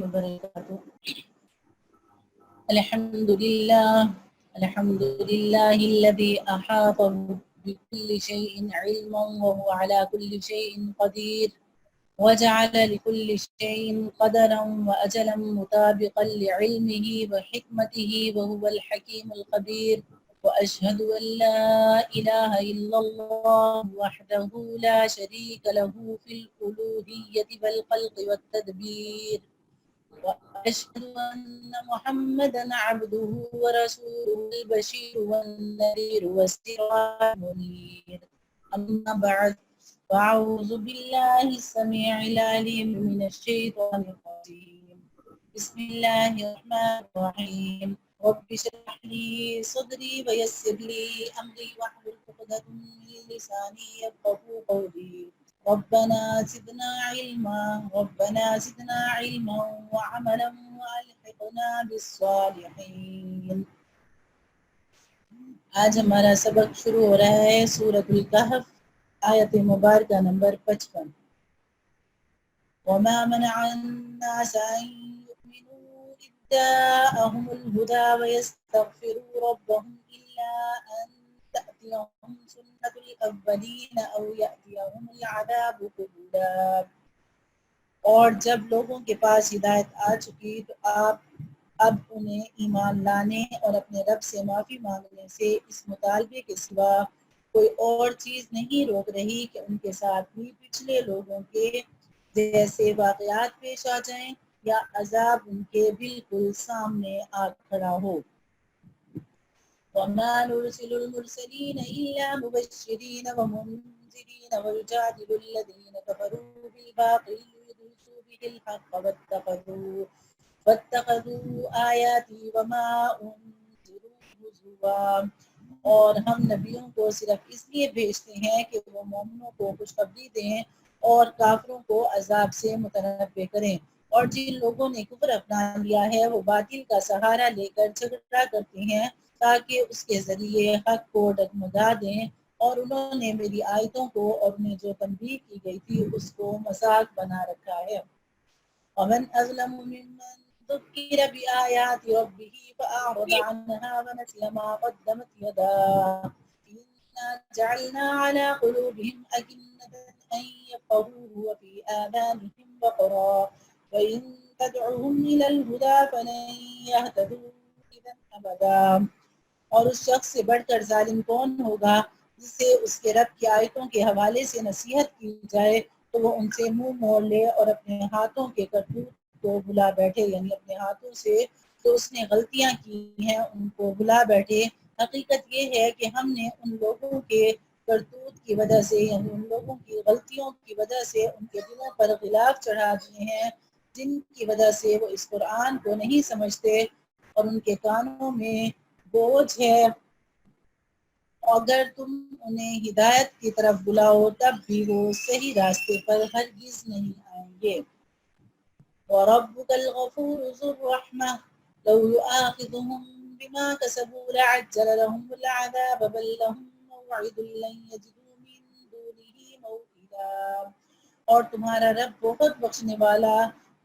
وبركاته. الحمد لله الذي أحاط بكل شيء علما وهو على كل شيء قدير وجعل لكل شيء قدرا وأجلا مطابقا لعلمه وحكمته وهو الحكيم الخبير. وأشهد أن لا إله إلا الله وحده لا شريك له في الألوهية والخلق والتدبير. وأشهد أن محمدا عبده ورسوله البشير والنذير والسراج المنير. أما بعد، فأعوذ بالله السميع العليم من الشيطان الرجيم. بسم الله الرحمن الرحيم. رب اشرح لي صدري ويسر لي أمري واحلل عقدة من لساني يفقهوا قولي. ربنا زدنا علما وعملا والحقنا بالصالحين. آج ہمارا سبق شروع ہو رہا ہے سورۃ الکہف، آیت مبارکہ نمبر 55۔ وما منع الناس أن يؤمنوا إذ جاءهم الهدى ويستغفروا ربهم إلا أن تأتيهم سنة الأولين أو يأتيهم العذاب قبلا۔ اور جب لوگوں کے پاس ہدایت آ چکی تو آپ اب انہیں ایمان لانے اور اپنے رب سے معافی مانگنے سے اس مطالبے کے سوا کوئی اور چیز نہیں روک رہی کہ ان کے ساتھ بھی پچھلے لوگوں کے جیسے واقعات پیش آ جائیں یا عذاب ان کے بالکل سامنے آ کھڑا ہو۔ وَمَا نُرْسِلُ الْمُرْسَلِينَ إِلَّا مُبَشِّرِينَ وَمُنذِرِينَ وَيُجَادِلُ الَّذِينَ كَفَرُوا بِالْبَاطِلِ لِيُدْحِضُوا بِهِ الْحَقَّ وَاتَّخَذُوا آيَاتِي وَمَا أُنذِرُوا هُزُوًا۔ اور ہم نبیوں کو صرف اس لیے بھیجتے ہیں کہ وہ مومنوں کو خوشخبری دیں اور کافروں کو عذاب سے متنبہ کریں، اور جن لوگوں نے کفر اپنا لیا ہے وہ باطل کا سہارا لے کر جھگڑا کرتے ہیں تاکہ اس کے ذریعے حق کو ڈگمگا دیں، اور انہوں نے میری آیتوں کو اور انہیں جو تنبیہ کی گئی تھی اس کو مذاق بنا رکھا ہے۔ ومن أظلم ممن ذكر بآيات ربه فأعرض عنها ونسي ما قدمت يداه إنا جعلنا على قلوبهم أكنة أن يفقهوه وفي آذانهم وقرا وإن تدعوهم إلى الهدى فلن يهتدوا إذا أبدا۔ اور اس شخص سے بڑھ کر ظالم کون ہوگا جسے اس کے رب کی آیتوں کے حوالے سے نصیحت کی جائے تو وہ ان سے منہ موڑ لے اور اپنے ہاتھوں کے کرتوت کو بلا بیٹھے، یعنی اپنے ہاتھوں سے جو اس نے غلطیاں کی ہیں ان کو بلا بیٹھے۔ حقیقت یہ ہے کہ ہم نے ان لوگوں کے کرتوت کی وجہ سے، یعنی ان لوگوں کی غلطیوں کی وجہ سے ان کے دلوں پر غلاف چڑھا دیے ہیں، جن کی وجہ سے وہ اس قرآن کو نہیں سمجھتے اور ان کے کانوں میں بوجھ ہے۔ اگر تم انہیں ہدایت کی طرف بلاؤ تب بھی وہ صحیح راستے پر ہرگز نہیں آئیں گے۔ وَرَبُّكَ الْغَفُورُ ذُو الرَّحْمَةِ لَوْ يُؤَاخِذُهُم بِمَا كَسَبُوا لَعَجَّلَ لَهُمُ الْعَذَابَ بَل لَّهُم مَّوْعِدٌ لَّن يَجِدُوا مِن دُونِهِ مَوْئِلًا۔ اور تمہارا رب بہت بخشنے والا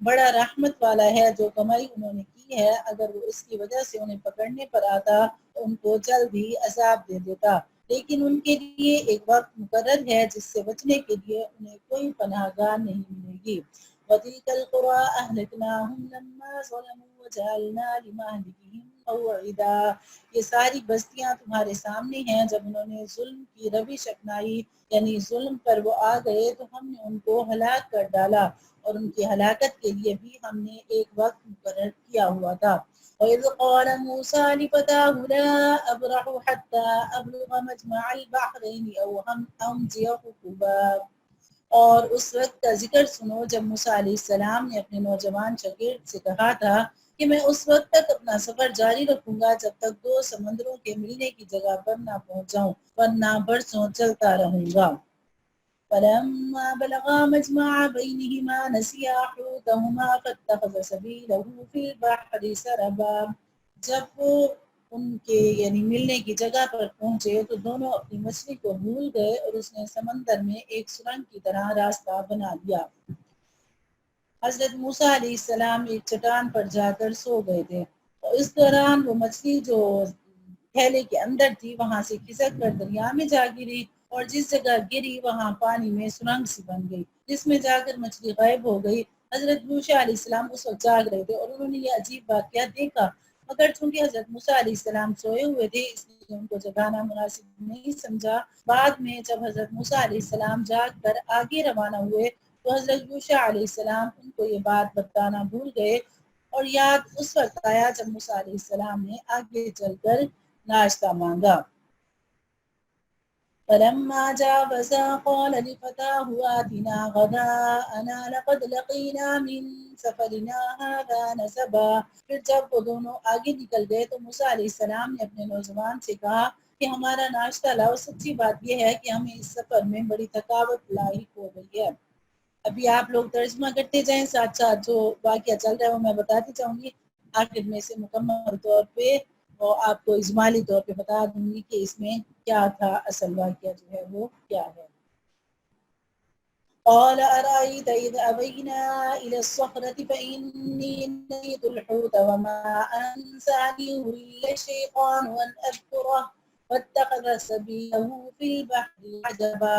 بڑا رحمت والا ہے، جو کمائی انہوں نے کی ہے اگر وہ اس کی وجہ سے انہیں پکڑنے پر آتا تو ان کو جلد ہی عذاب دے دیتا، لیکن ان کے لیے ایک وقت مقرر ہے جس سے بچنے کے لیے انہیں کوئی پناہ گاہ نہیں ملے گی۔ وَتِلْكَ الْقُرَىٰ أَهْلَكْنَاهُمْ لَمَّا ظَلَمُوا وَجَعَلْنَا لِمَهْلِكِهِم مَّوْعِدًا۔ یہ ساری بستیاں تمہارے سامنے ہیں، جب انہوں نے ظلم کی روش اپنائی یعنی ظلم پر وہ آ گئے تو ہم نے ان کو ہلاک کر ڈالا، اور ان کی ہلاکت کے لیے بھی ہم نے ایک وقت مقرر کیا ہوا تھا۔ وَإِذْ قَالَ مُوسَىٰ لِفَتَاهُ لَا أَبْرَحُ حَتَّىٰ أَبْلُغَ مَجْمَعَ الْبَحْرَيْنِ أَوْ أَمْضِيَ حُقُبًا۔ اور اس وقت کا ذکر سنو جب موسیٰ علیہ السلام نے اپنے نوجوان شاگرد سے کہا تھا کہ میں اس وقت تک اپنا سفر جاری رکھوں گا جب تک دو سمندروں کے ملنے کی جگہ پر نہ پہنچ جاؤں، ورنہ برسوں چلتا رہوں گا۔ فَلَمَّا بَلَغَا مَجْمَعَ بَيْنِهِمَا نَسِيَا حُوتَهُمَا فَاتَّخَذَ سَبِيلَهُ فِي الْبَحْرِ سَرَبًا۔ جب وہ ان کے یعنی ملنے کی جگہ پر پہنچے تو دونوں اپنی مچھلی کو بھول گئے اور اس نے سمندر میں ایک سرنگ کی طرح راستہ بنا لیا۔ حضرت موسیٰ علیہ السلام ایک چٹان پر جا کر سو گئے تھے اور اس دوران وہ مچھلی جو تھیلے کے اندر تھی وہاں سے کھسک کر دریا میں جا گری اور جس جگہ گری وہاں پانی میں سرنگ سی بن گئی جس میں جا کر مچھلی غائب ہو گئی۔ حضرت موسیٰ علیہ السلام اس وقت جاگ رہے تھے اور انہوں نے یہ عجیب واقعہ دیکھا، مگر چونکہ حضرت موسیٰ علیہ السلام سوئے ہوئے تھے اس لیے ان کو جگانا مناسب نہیں سمجھا۔ بعد میں جب حضرت موسیٰ علیہ السلام جاگ کر آگے روانہ ہوئے تو حضرت یوشع علیہ السلام ان کو یہ بات بتانا بھول گئے اور یاد اس وقت آیا جب موسیٰ علیہ السلام نے آگے چل کر ناشتہ مانگا۔ فلما جاوزا قال لفتاه آتنا غداءنا لقد لقينا من سفرنا هذا نصبا۔ پھر جب وہ دونوں آگے نکل گئے تو موسیٰ علیہ السلام نے اپنے نوجوان سے کہا کہ ہمارا ناشتہ لاؤ، سچی بات یہ ہے کہ ہمیں اس سفر میں بڑی تھکاوٹ لاحق ہو گئی ہے۔ ابھی آپ لوگ ترجمہ کرتے جائیں، ساتھ ساتھ جو واقعہ چل رہا ہے وہ میں بتاتی جاؤں گی، آخر میں سے مکمل طور پہ اور آپ کو اجمالی طور پہ بتا دوں گی کہ اس میں کیا تھا، اصل واقعہ جو ہے وہ کیا ہے۔ قال أرأيت إذ أوينا إلى الصخرة فإني نسيت الحوت وما أنسانيه إلا الشيطان أن أذكره واتخذ سبيله في البحر عجبا۔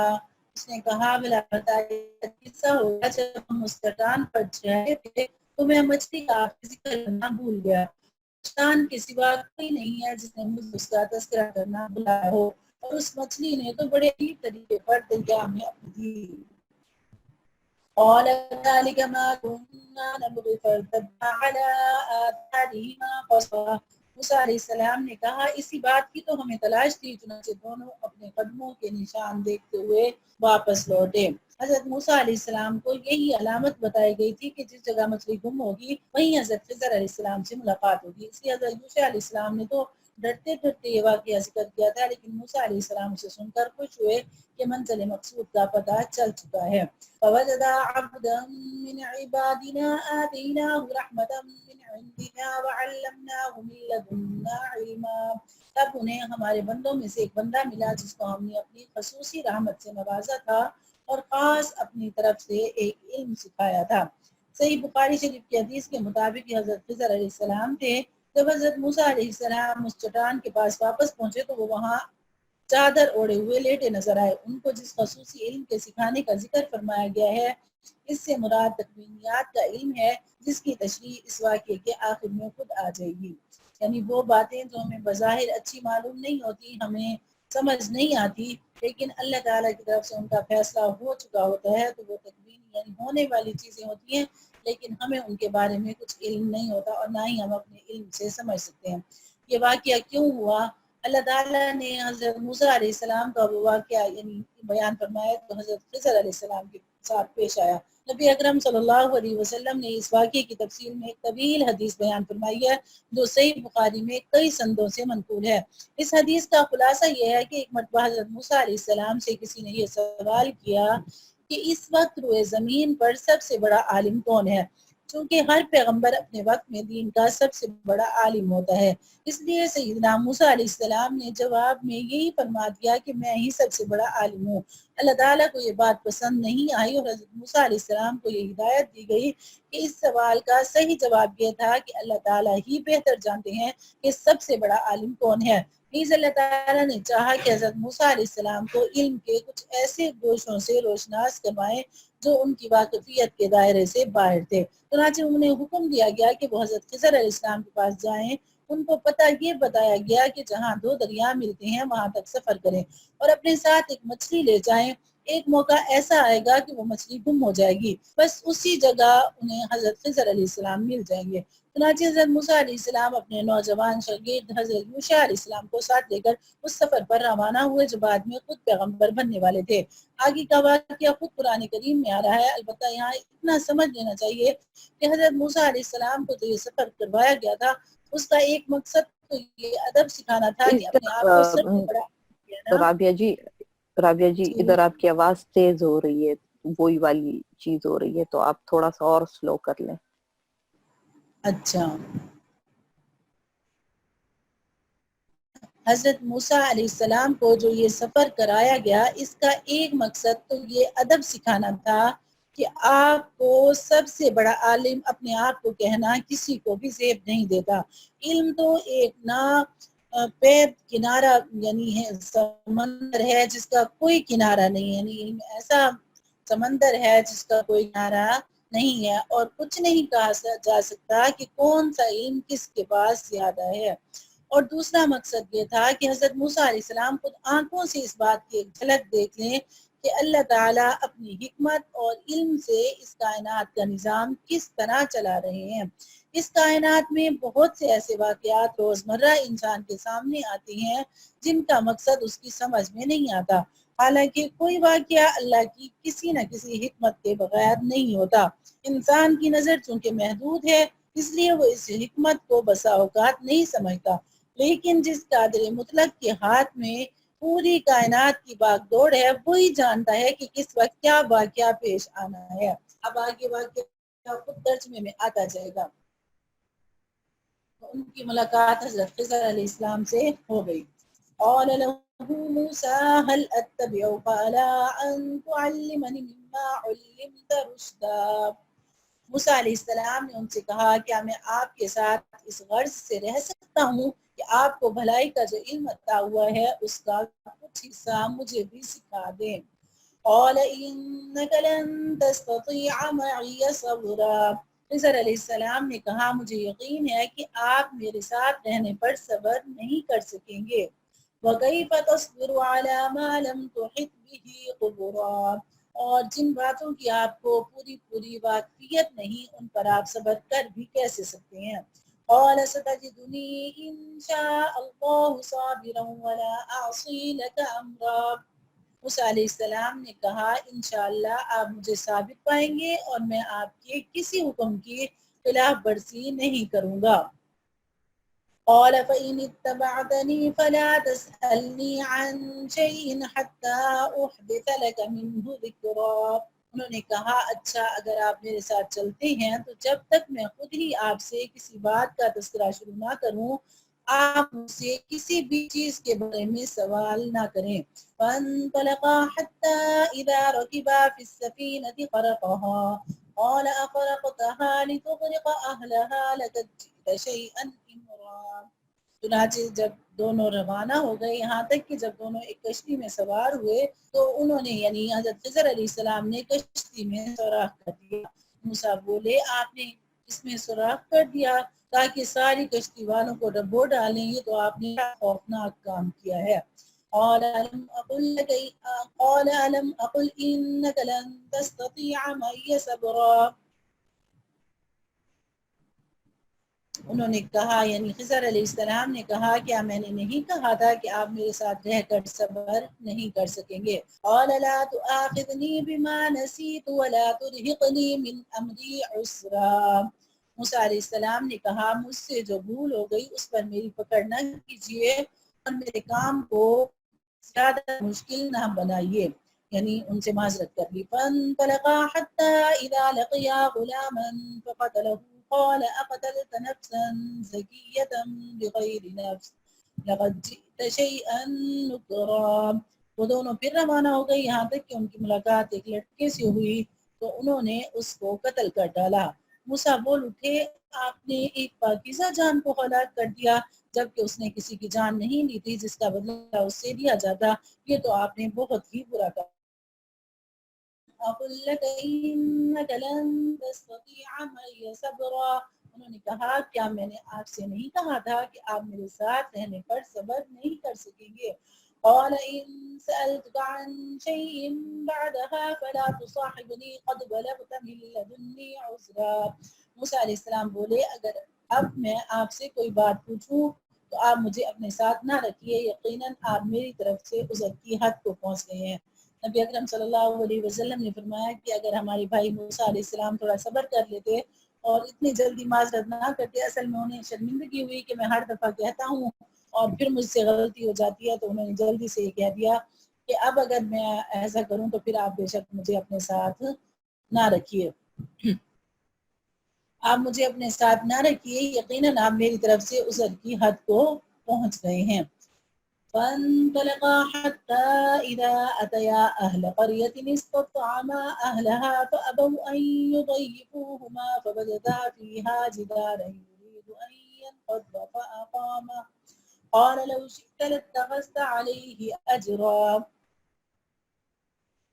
اس نے کہا بلا بتائے قصہ ہوا جب ہم اس چٹان پر چڑھے تھے تو میں مچھلی کا ذکر کرنا بھول گیا، شیطان کے سوا کوئی نہیں ہے جس نے مجھے اس کا تذکرہ کرنا بلایا ہو، اور اس مچھلی نے تو بڑے عجیب طریقے پر دریا میں اپنی قال ذلك ما كنا نبغي فارتدا على آثارهما قصصا۔ موسیٰ علیہ السلام نے کہا اسی بات کی تو ہمیں تلاش تھی، چنانچہ دونوں اپنے قدموں کے نشان دیکھتے ہوئے واپس لوٹے۔ حضرت موسیٰ علیہ السلام کو یہی علامت بتائی گئی تھی کہ جس جگہ مچھلی گم ہوگی وہیں حضرت خضر علیہ السلام سے ملاقات ہوگی، اس لیے حضرت یوشع علیہ السلام نے تو ڈرتے ڈرتے یہ واقعہ ذکر کیا تھا، لیکن موسیٰ علیہ السلام اسے سن کر خوش ہوئے کہ منزل مقصود کا پتہ چل چکا ہے۔ فوجد عبدا من عبادنا آتيناه رحمة من عندنا وعلمناه من لدنا علما۔ تب انہیں ہمارے بندوں میں سے ایک بندہ ملا جس کو ہم نے اپنی خصوصی رحمت سے نوازا تھا اور خاص اپنی طرف سے ایک علم سکھایا تھا۔ صحیح بخاری شریف کی حدیث کے مطابق حضرت خضر علیہ السلام تھے۔ جب حضرت موسیٰ علیہ السلام اس چٹان کے پاس واپس پہنچے تو وہ وہاں چادر اوڑے ہوئے لیٹے نظر آئے۔ ان کو جس خصوصی علم کے سکھانے کا ذکر فرمایا گیا ہے اس سے مراد تکوینیات کا علم ہے جس کی تشریح اس واقعے کے آخر میں خود آ جائے گی، یعنی وہ باتیں جو ہمیں بظاہر اچھی معلوم نہیں ہوتی، ہمیں سمجھ نہیں آتی، لیکن اللہ تعالیٰ کی طرف سے ان کا فیصلہ ہو چکا ہوتا ہے تو وہ تکوین یعنی ہونے والی چیزیں ہوتی ہیں، لیکن ہمیں ان کے بارے میں کچھ علم نہیں ہوتا اور نہ ہی ہم اپنے علم سے سمجھ سکتے ہیں۔ یہ واقعہ کیوں ہوا؟ اللہ تعالیٰ نے حضرت موسیٰ علیہ السلام کا وہ واقعہ یعنی بیان فرمایا تو حضرت خضر علیہ السلام کے ساتھ پیش آیا۔ نبی اکرم صلی اللہ علیہ وسلم نے اس واقعے کی تفصیل میں ایک طویل حدیث بیان فرمائی ہے جو صحیح بخاری میں کئی سندوں سے منقول ہے۔ اس حدیث کا خلاصہ یہ ہے کہ ایک مرتبہ حضرت موسیٰ علیہ السلام سے کسی نے یہ سوال کیا کہ اس وقت روئے زمین پر سب سے بڑا عالم کون ہے؟ چونکہ ہر پیغمبر اپنے وقت میں دین کا سب سے بڑا عالم ہوتا ہے، اس لیے سیدنا موسیٰ علیہ السلام نے جواب میں یہی فرما دیا کہ میں ہی سب سے بڑا عالم ہوں۔ اللہ تعالیٰ کو یہ بات پسند نہیں آئی اور حضرت موسیٰ علیہ السلام کو یہ ہدایت دی گئی کہ اس سوال کا صحیح جواب یہ تھا کہ اللہ تعالیٰ ہی بہتر جانتے ہیں کہ سب سے بڑا عالم کون ہے۔ نیز اللہ تعالیٰ نے چاہا کہ حضرت موسیٰ علیہ السلام کو علم کے کچھ ایسے گوشوں سے روشناس کروائیں جو ان کی واقفیت کے دائرے سے باہر تھے، چنانچہ انہیں حکم دیا گیا کہ وہ حضرت خضر علیہ السلام کے پاس جائیں۔ ان کو پتہ یہ بتایا گیا کہ جہاں دو دریا ملتے ہیں وہاں تک سفر کریں اور اپنے ساتھ ایک مچھلی لے جائیں، ایک موقع ایسا آئے گا کہ وہ مچھلی گم ہو جائے گی، بس اسی جگہ انہیں حضرت خضر علیہ السلام مل جائیں گے۔ چنانچہ حضرت موسیٰ علیہ السلام اپنے نوجوان شاگرد حضرت یوشع علیہ السلام کو ساتھ لے کر اس سفر پر روانہ ہوئے جو بعد میں خود پیغمبر بننے والے تھے۔ آگے کا واقعہ خود قرآن کریم میں آ رہا ہے، البتہ یہاں اتنا سمجھ لینا چاہیے کہ حضرت موسیٰ علیہ السلام کو جو یہ سفر کروایا گیا تھا اس کا ایک مقصد تو یہ ادب سکھانا تھا کہ اپنے آپ کو سب سے بڑا رابعہ جی ادھر آپ کی آواز تیز ہو رہی ہے، وہی والی چیز ہو رہی ہے، تو آپ تھوڑا سا اور سلو کر لیں۔ اچھا، حضرت موسیٰ علیہ السلام کو جو یہ سفر کرایا گیا اس کا ایک مقصد تو یہ ادب سکھانا تھا کہ آپ کو سب سے بڑا عالم اپنے آپ کو کہنا کسی کو بھی زیب نہیں دیتا۔ علم تو ایک نا پید کنارہ یعنی ہے، سمندر ہے جس کا کوئی کنارہ نہیں، یعنی علم ایسا سمندر ہے جس کا کوئی کنارہ نہیں ہے، اور کچھ نہیں کہا جا سکتا کہ کون سا علم کس کے پاس زیادہ ہے۔ اور دوسرا مقصد یہ تھا کہ حضرت موسیٰ علیہ السلام خود آنکھوں سے اس بات کی ایک جھلک دیکھ لیں کہ اللہ تعالیٰ اپنی حکمت اور علم سے اس کائنات کا نظام کس طرح چلا رہے ہیں۔ اس کائنات میں بہت سے ایسے واقعات روزمرہ انسان کے سامنے آتے ہیں جن کا مقصد اس کی سمجھ میں نہیں آتا، حالانکہ کوئی واقعہ اللہ کی کسی نہ کسی حکمت کے بغیر نہیں ہوتا۔ انسان کی نظر چونکہ محدود ہے، اس لیے وہ اس حکمت کو بسا اوقات نہیں سمجھتا، لیکن جس قادر مطلق کے ہاتھ میں پوری کائنات کی باغ دوڑ ہے، وہی جانتا ہے کہ کس وقت کیا واقعہ پیش آنا ہے۔ اب آگے واقعہ خود ترجمے میں آتا جائے گا۔ ان کی ملاقات حضرت خضر علیہ السلام سے ہو گئی۔ قال له موسى هل اتبعك على ان تعلمني مما علمت رشدا۔ موسیٰ علیہ السلام نے ان سے کہا کیا میں آپ کے ساتھ اس غرض سے رہ سکتا ہوں کہ آپ کو بھلائی کا جو علم عطا ہوا ہے اس کا کچھ حصہ مجھے بھی سکھا دیں۔ قال انك لن تستطيع معي صبرا۔ خضر علیہ السلام نے کہا مجھے یقین ہے کہ آپ میرے ساتھ رہنے پر صبر نہیں کر سکیں گے۔ وَكَيْفَ تَصْبِرُ عَلَى مَا لَمْ تُحِطْ بِهِ خُبْرًا، اور جن باتوں کی آپ کو پوری واقفیت نہیں ان پر آپ صبر کر بھی کیسے سکتے ہیں۔ قَالَ سَتَجِدُنِي إِن شَاءَ اللَّهُ صَابِرًا وَلَا أَعْصِي لَكَ أَمْرًا۔ موسیٰ علیہ السلام نے کہا انشاءاللہ آپ مجھے ثابت پائیں گے اور میں آپ کے کسی حکم کی خلاف ورزی نہیں کروں گا۔ قال فإن اتبعتني فلا تسألني عن شيء حتى أحدث لك منه ذكرا۔ انہوں نے کہا اچھا اگر آپ میرے ساتھ چلتے ہیں تو جب تک میں خود ہی آپ سے کسی بات کا تذکرہ شروع نہ کروں آپ مجھ سے کسی بھی چیز کے بارے میں سوال نہ کریں۔ فانطلقا حتى إذا ركبا في السفينة خرقها قال أخرقتها لتغرق أهلها لقد جئت شيئا إمرا۔ چنانچہ جب دونوں روانہ ہو گئے یہاں تک کہ جب دونوں ایک کشتی میں سوار ہوئے تو انہوں نے یعنی حضرت خضر علیہ السلام نے کشتی میں سوراخ کر دیا۔ موسیٰ بولے آپ نے اس میں سوراخ کر دیا تاکہ ساری کشتی والوں کو ڈبو ڈالیں، یہ تو آپ نے خوفناک کام کیا ہے۔ قال ألم أقل إنك لن تستطيع معي صبرا۔ انہوں نے کہا یعنی خضر علیہ السلام نے کہا کیا میں نے نہیں کہا تھا کہ آپ میرے ساتھ رہ کر صبر نہیں کر سکیں گے۔ قال لا تؤاخذني بما نسيت ولا ترهقني من امری عسرا۔ موسیٰ علیہ السلام نے کہا مجھ سے جو بھول ہو گئی اس پر میری پکڑ نہ کیجیے اور میرے کام کو زیادہ مشکل نہ بنائیے، یعنی ان سے معذرت کر لی۔ فانطلقا حتى اذا لقيا غلاما فقتله قال أقتلت نفسا زكية بغير نفس لقد جئت شيئا نكرا۔ وہ دونوں پھر روانہ ہو گئی یہاں تک کہ ان کی ملاقات ایک لڑکے سے ہوئی تو انہوں نے اس کو قتل کر ڈالا۔ موسیٰ بول اٹھے آپ نے ایک پاکیزہ جان کو ہلاک کر دیا جبکہ اس نے کسی کی جان نہیں لی تھی جس کا بدلہ اس سے دیا جاتا، یہ تو آپ نے بہت ہی برا کہا۔ أقول لك إنك لن تستطيع معي صبرا۔ انہوں نے کہا کیا میں نے آپ سے نہیں کہا تھا کہ آپ میرے ساتھ رہنے پر صبر نہیں کر سکیں گے۔ قال إن سألتك عن شيء بعدها فلا تصاحبني قد بلغت من لدني عذرا۔ موسیٰ علیہ السلام بولے اگر اب میں آپ سے کوئی بات پوچھوں تو آپ مجھے اپنے ساتھ نہ رکھیے، یقیناً آپ میری طرف سے عذر کی حد کو پہنچ گئے ہیں۔ نبی اکرم صلی اللہ علیہ وسلم نے فرمایا کہ اگر ہمارے بھائی موسیٰ علیہ السلام تھوڑا صبر کر لیتے اور اتنی جلدی معذرت نہ کرتے، اصل میں انہیں شرمندگی ہوئی کہ میں ہر دفعہ کہتا ہوں اور پھر مجھ سے غلطی ہو جاتی ہے، تو انہوں نے جلدی سے یہ کہہ دیا کہ اب اگر میں ایسا کروں تو پھر آپ بے شک مجھے اپنے ساتھ نہ رکھیے، آپ مجھے اپنے ساتھ نہ رکھیے، یقیناً آپ میری طرف سے عذر کی حد کو پہنچ گئے ہیں۔ فانطلقا حتى إذا أتيا أهل قرية استطعما أهلها فأبوا أن يضيفوهما فوجدا فيها جدارا يريد أن ينقض فأقاما قال لو شئت لاتخذت عليه أجرا.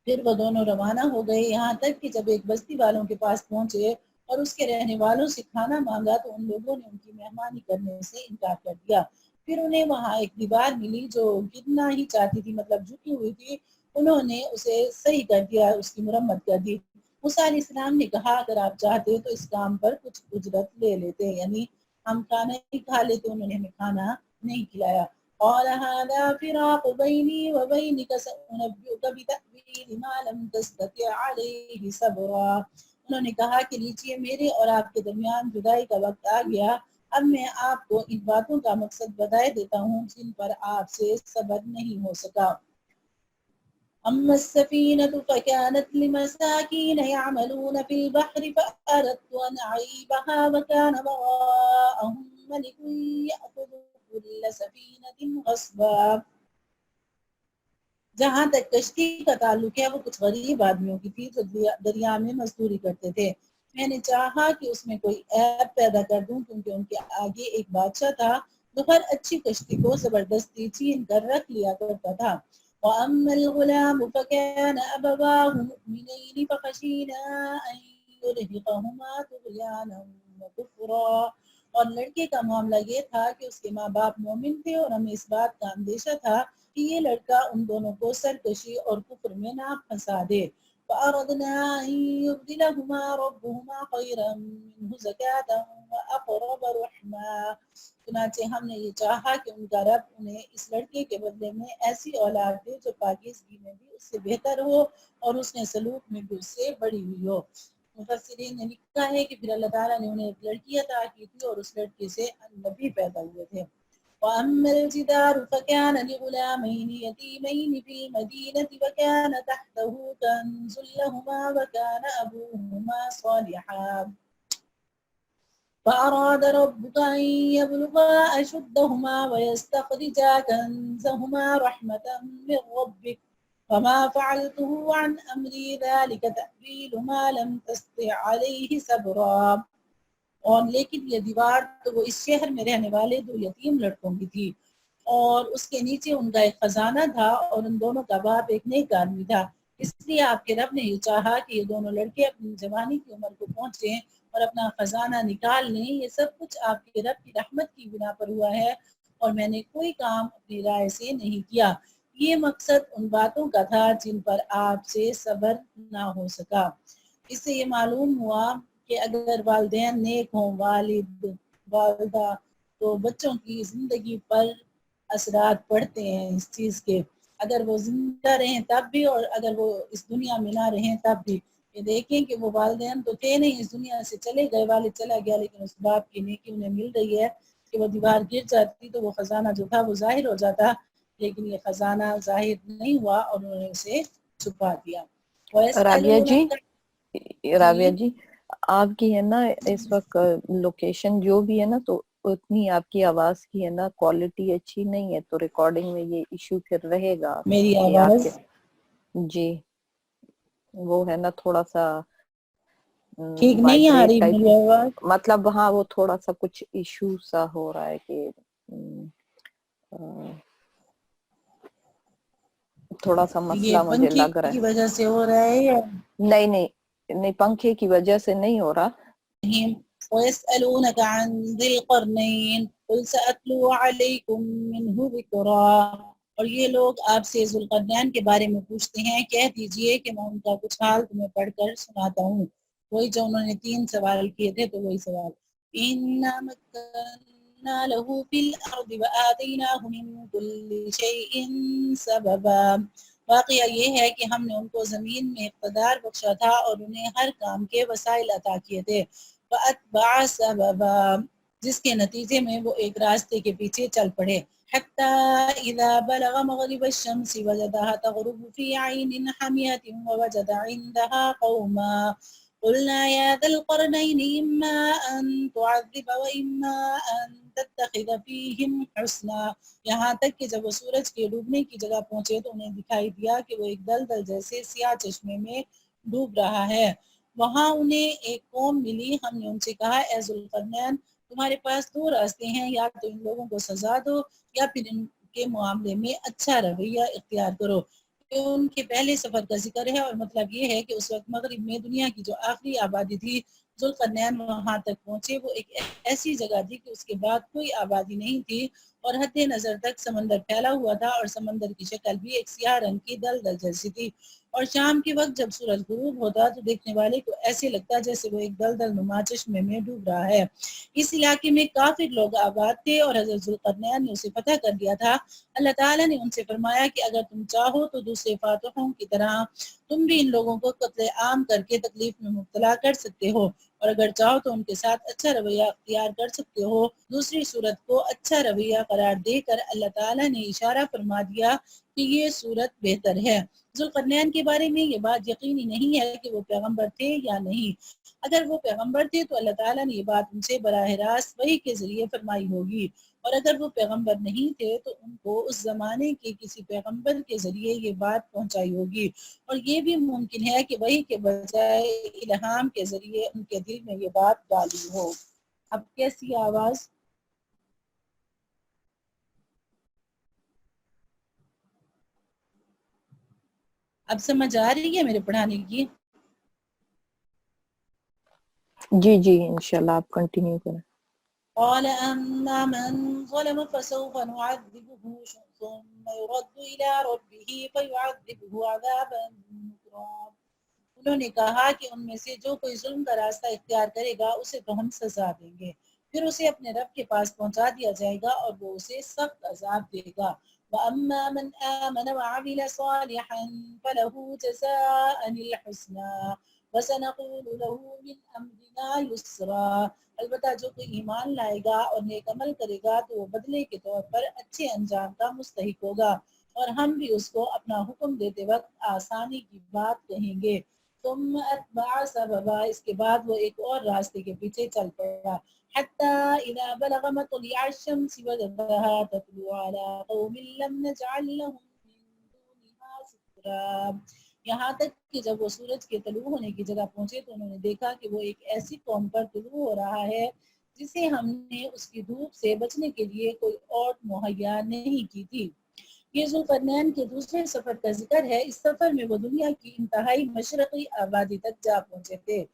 پھر وہ دونوں روانہ ہو گئے یہاں تک کہ جب ایک بستی والوں کے پاس پہنچے اور اس کے رہنے والوں سے کھانا مانگا تو ان لوگوں نے ان کی مہمانی کرنے سے انکار کر دیا. پھر انہیں وہاں ایک دیوار ملی جو گرنا ہی چاہتی تھی، مطلب جھکی ہوئی تھی. انہوں نے اسے صحیح کر دیا، اس کی مرمت کر دی. موسیٰ علیہ السلام نے کہا اگر آپ چاہتے تو اس کام پر کچھ اجرت لے لیتے، یعنی ہم کھانا ہی کھا لیتے، انہوں نے ہمیں کھانا نہیں کھلایا. قال هذا فراق بيني وبينك سأنبئك بتأويل ما لم تستطع عليه صبرا. انہوں نے کہا کہ لیجیے میرے اور آپ کے درمیان جدائی کا وقت آ گیا، اب میں آپ کو ان باتوں کا مقصد بتائے دیتا ہوں جن پر آپ سے صبر نہیں ہو سکا. أما السفينة فكانت لمساكين يعملون في البحر فأردت أن أعيبها وكان وراءهم ملك يأخذ كل سفينة غصبا. جہاں تک کشتی کا تعلق ہے وہ کچھ غریب آدمیوں کی تھی جو دریا میں مزدوری کرتے تھے. میں نے چاہا کہ اس میں کوئی عیب پیدا کر دوں کیونکہ ان کے آگے ایک بادشاہ تھا جو ہر اچھی کشتی کو زبردستی چھین کر رکھ لیا کرتا تھا. وَأَمَّا الْغُلَامُ فَكَانَ أَبَوَاهُ مُؤْمِنَيْنِ فَخَشِينَا أَن يُرْهِقَهُمَا طُغْيَانًا وَكُفْرًا. اور لڑکے کا معاملہ یہ تھا کہ اس کے ماں باپ مومن تھے اور ہمیں اس بات کا اندیشہ تھا کہ یہ لڑکا ان دونوں کو سرکشی اور کفر میں نہ پھنسا دے. فَأَرَدْنَا أَن يُبْدِلَهُمَا رَبُّهُمَا خَيْرًا مِنْهُ زَكَاةً وَأَقْرَبَ رُحْمًا. چنانچہ ہم نے یہ چاہا کہ ان کا رب انہیں اس لڑکے کے بدلے میں ایسی اولاد دے جو پاکیزگی میں بھی اس سے بہتر ہو اور اس نے سلوک میں بھی اس سے بڑی ہوئی ہو. مفسرین نے لکھا ہے کہ پھر اللہ تعالیٰ نے انہیں ایک لڑکی عطا کی تھی اور اس لڑکی سے نبی پیدا ہوئے تھے. وَأَمَّا الْجِدَارُ فَكَانَ لِغُلَامَيْنِ يَتِيمَيْنِ فِي الْمَدِينَةِ وَكَانَ تَحْتَهُ كَنْزٌ لَهُمَا وَكَانَ أَبُوهُمَا صَالِحًا فأراد ربك أن يبلغا أشدهما ويستخرجا كنزهما رحمة من ربك وما فعلته عن أمري ذلك تأويل ما لم تستطع عليه صبرا. اور لیکن یہ دیوار تو وہ اس شہر میں رہنے والے دو یتیم لڑکوں کی تھی اور اس کے نیچے ان کا ایک خزانہ تھا اور ان دونوں کا باپ ایک نیک آدمی تھا. اس لیے آپ کے رب نے یہ چاہا کہ یہ دونوں لڑکے اپنی جوانی کی عمر کو پہنچیں اور اپنا خزانہ نکال لیں. یہ سب کچھ آپ کے رب کی رحمت کی بنا پر ہوا ہے اور میں نے کوئی کام اپنی رائے سے نہیں کیا. یہ مقصد ان باتوں کا تھا جن پر آپ سے صبر نہ ہو سکا. اس سے یہ معلوم ہوا کہ اگر والدین نیک ہوں، والد والدہ، تو بچوں کی زندگی پر اثرات پڑتے ہیں اس چیز کے. اگر وہ زندہ رہیں تب بھی اور اگر وہ اس دنیا میں نہ رہیں تب بھی. یہ دیکھیں کہ وہ والدین تو تھے نہیں، اس دنیا سے چلے گئے، والد چلا گیا، لیکن اس باپ کی نیکی انہیں مل رہی ہے کہ وہ دیوار گر جاتی تو وہ خزانہ جو تھا وہ ظاہر ہو جاتا، لیکن یہ خزانہ ظاہر نہیں ہوا اور انہوں نے اسے چھپا دیا. رابعہ جی آپ کی ہے نا اس وقت لوکیشن جو بھی ہے نا تو اتنی آپ کی آواز کی ہے نا کوالٹی اچھی نہیں ہے، تو ریکارڈنگ میں یہ ایشو پھر رہے گا. میری آواز جی وہ ہے نا تھوڑا سا ٹھیک نہیں آ وائبریٹ رہی ٹائپ، میری آواز؟ مطلب ہاں وہ تھوڑا سا کچھ ایشو سا ہو رہا ہے کہ تھوڑا سا یہ مسئلہ مجھے پنکھے لگ رہا کی ہے. وجہ سے ہو رہا ہے یا نہیں پنکھے کی وجہ سے نہیں ہو رہا. وَيَسْأَلُونَكَ عَنْ ذِي الْقَرْنَيْنِ قُلْ سَأَتْلُو عَلَيْكُمْ مِنْهُ ذِكْرًا. اور یہ لوگ آپ سے ذوالقرنین کے بارے میں پوچھتے ہیں، کہہ دیجئے کہ میں ان کا کچھ حال تمہیں پڑھ کر سناتا ہوں. وہی جو انہوں نے 3 سوال کیے تھے تو وہی سوال. إِنَّا مَكَّنَّا لَهُ فِي الْأَرْضِ وَآتَيْنَاهُ مِنْ كُلِّ شَيْءٍ سَبَبًا. واقعہ یہ ہے کہ ہم نے ان کو زمین میں اقتدار بخشا تھا اور انہیں ہر کام کے وسائل عطا کیے تھے. فَأَتْبَعَ سَبَبًا، جس کے نتیجے میں وہ ایک راستے کے پیچھے چل پڑے. حَتَّى إِذَا بَلَغَ مَغْرِبَ الشَّمْسِ وَجَدَهَا تَغْرُبُ فِي عَيْنٍ حَمِيَةٍ وَوَجَدَ عِندَهَا قَوْمًا قلنا يا ذا القرنين إما أن تعذب وإما أن تتخذ فيهم حسنا. یہاں تک کہ جب وہ سورج کے ڈوبنے کی جگہ پہنچے تو انہیں دکھائی دیا کہ وہ ایک دلدل جیسے سیاہ چشمے میں ڈوب رہا ہے. وہاں انہیں ایک قوم ملی. ہم نے ان سے کہا اے ذوالقرنین تمہارے پاس دو راستے ہیں، یا تو ان لوگوں کو سزا دو یا پھر ان کے معاملے میں اچھا رویہ اختیار کرو. ان کے پہلے سفر کا ذکر ہے اور مطلب یہ ہے کہ اس وقت مغرب میں دنیا کی جو آخری آبادی تھی ذوالقرنین وہاں تک پہنچے. وہ ایک ایسی جگہ تھی کہ اس کے بعد کوئی آبادی نہیں تھی اور حد نظر تک سمندر پھیلا ہوا تھا اور سمندر کی شکل بھی ایک سیاہ رنگ کی دلدل جیسی تھی. اور شام کے وقت جب سورج غروب ہوتا تو دیکھنے والے کو ایسے لگتا جیسے وہ ایک دلدل نما چشمے میں ڈوب رہا ہے. اس علاقے میں کافر لوگ آباد تھے اور حضرت ذوالقرنین نے اسے فتح کر دیا تھا. اللہ تعالیٰ نے ان سے فرمایا کہ اگر تم چاہو تو دوسرے فاتحوں کی طرح تم بھی ان لوگوں کو قتل عام کر کے تکلیف میں مبتلا کر سکتے ہو، اور اگر چاہو تو ان کے ساتھ اچھا رویہ اختیار کر سکتے ہو. دوسری صورت کو اچھا رویہ قرار دے کر اللہ تعالیٰ نے اشارہ فرما دیا کہ یہ صورت بہتر ہے. ذوالقرنین کے بارے میں یہ بات یقینی نہیں ہے کہ وہ پیغمبر تھے یا نہیں. اگر وہ پیغمبر تھے تو اللہ تعالیٰ نے یہ بات ان سے براہ راست وحی کے ذریعے فرمائی ہوگی، اور اگر وہ پیغمبر نہیں تھے تو ان کو اس زمانے کے کسی پیغمبر کے ذریعے یہ بات پہنچائی ہوگی، اور یہ بھی ممکن ہے کہ وحی کے بجائے الہام کے ذریعے ان کے دل میں یہ بات ڈالی ہو. اب کیسی آواز؟ اب سمجھ آ رہی ہے میرے پڑھانے کی؟ جی جی انشاءاللہ آپ کنٹینیو کریں. قال أما من ظلم فسوف نعذبه ثم يرد إلى ربه فيعذبه عذابا نكرا. انہوں نے کہا کہ ان میں سے جو کوئی ظلم کا راستہ اختیار کرے گا اسے تو ہم سزا دیں گے، پھر اسے اپنے رب کے پاس پہنچا دیا جائے گا اور وہ اسے سخت عذاب دے گا. وَأَمَّا مَنْ آمَنَ وَعَمِلَ صَالِحًا فَلَهُ جَزَاءً الْحُسْنَى وَسَنَقُولُ لَهُ مِنْ أَمْرِنَا يُسْرًا. البتہ جو کوئی ایمان لائے گا اور نیک عمل کرے گا تو وہ بدلے کے طور پر اچھے انجام کا مستحق ہوگا، اور ہم بھی اس کو اپنا حکم دیتے وقت آسانی کی بات کہیں گے. ثم اتبع سببا، اس کے بعد وہ ایک اور راستے کے پیچھے چل پڑا. حتى اذا بلغ مطلع الشمس وجدها تطلع على قوم لم نجعل لهم من دونها سترا. یہاں تک کہ جب وہ سورج کے طلوع ہونے کی جگہ پہنچے تو انہوں نے دیکھا کہ وہ ایک ایسی قوم پر طلوع ہو رہا ہے جسے ہم نے اس کی دھوپ سے بچنے کے لیے کوئی اور مہیا نہیں کی تھی. یہ ذوالقرنین کے دوسرے سفر کا ذکر ہے. اس سفر میں وہ دنیا کی انتہائی مشرقی آبادی تک جا پہنچے تھے.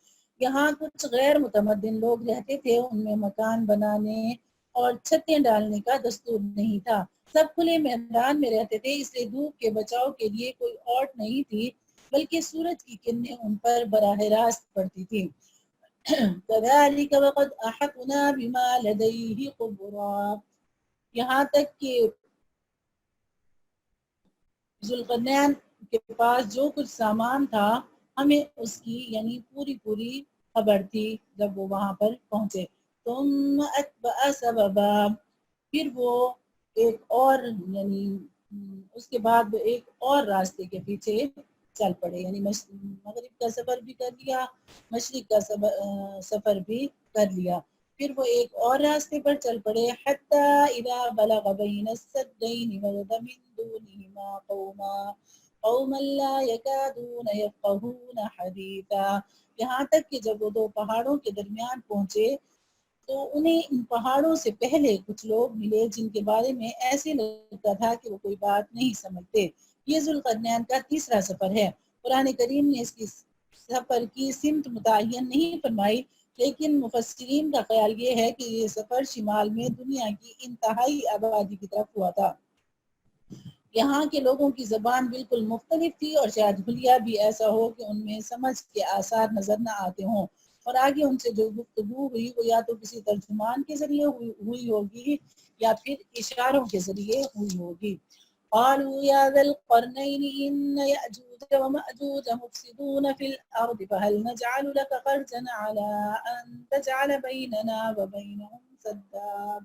یہاں کچھ غیر متمدن لوگ رہتے تھے، ان میں مکان بنانے اور چھتیں ڈالنے کا دستور نہیں تھا. سب کھلے میدان میں رہتے تھے، اس لیے دھوپ کے بچاؤ کے لیے کوئی اور نہیں تھی بلکہ سورج کی کرنیں ان پر براہ راست پڑتی تھی. كذلك وقد أحطنا بما لديه خبرا. یہاں تک کہ ذوالقرنین کے پاس جو کچھ سامان تھا ہمیں اس کی یعنی پوری خبر تھی جب وہ وہاں پر پہنچے. ثم اتبع سببا، پھر وہ ایک اور یعنی اس کے بعد وہ ایک اور راستے کے پیچھے چل پڑے، یعنی مغرب کا سفر بھی کر لیا، مشرق کا سفر بھی کر لیا، پھر وہ ایک اور راستے پر چل پڑے. حتی اذا بلغ بین السدین وجد من دونہما قوما لا یکادون یفقہون حدیثا. یہاں تک کہ جب وہ دو پہاڑوں کے درمیان پہنچے تو انہیں ان پہاڑوں سے پہلے کچھ لوگ ملے جن کے بارے میں ایسے لگتا تھا کہ وہ کوئی بات نہیں سمجھتے. یہ ذوالقرنین کا تیسرا سفر ہے. قرآن کریم نے اس کی سفر کی سمت متعین نہیں فرمائی، لیکن مفسرین کا خیال یہ ہے کہ یہ سفر شمال میں دنیا کی انتہائی آبادی کی طرف ہوا تھا. یہاں کے لوگوں کی زبان بالکل مختلف تھی اور شاید حلیہ بھی ایسا ہو کہ ان میں سمجھ کے آثار نظر نہ آتے ہوں، اور آگے ان سے جو گفتگو ہوئی وہ یا تو کسی ترجمان کے ذریعے ہوئی ہوگی یا پھر اشاروں کے ذریعے ہوئی ہوگی. قالوا يا ذا القرنين إن يأجوج ومأجوج مفسدون في الأرض فهل نجعل لك خرجا على أن تجعل بيننا وبينهم سدا.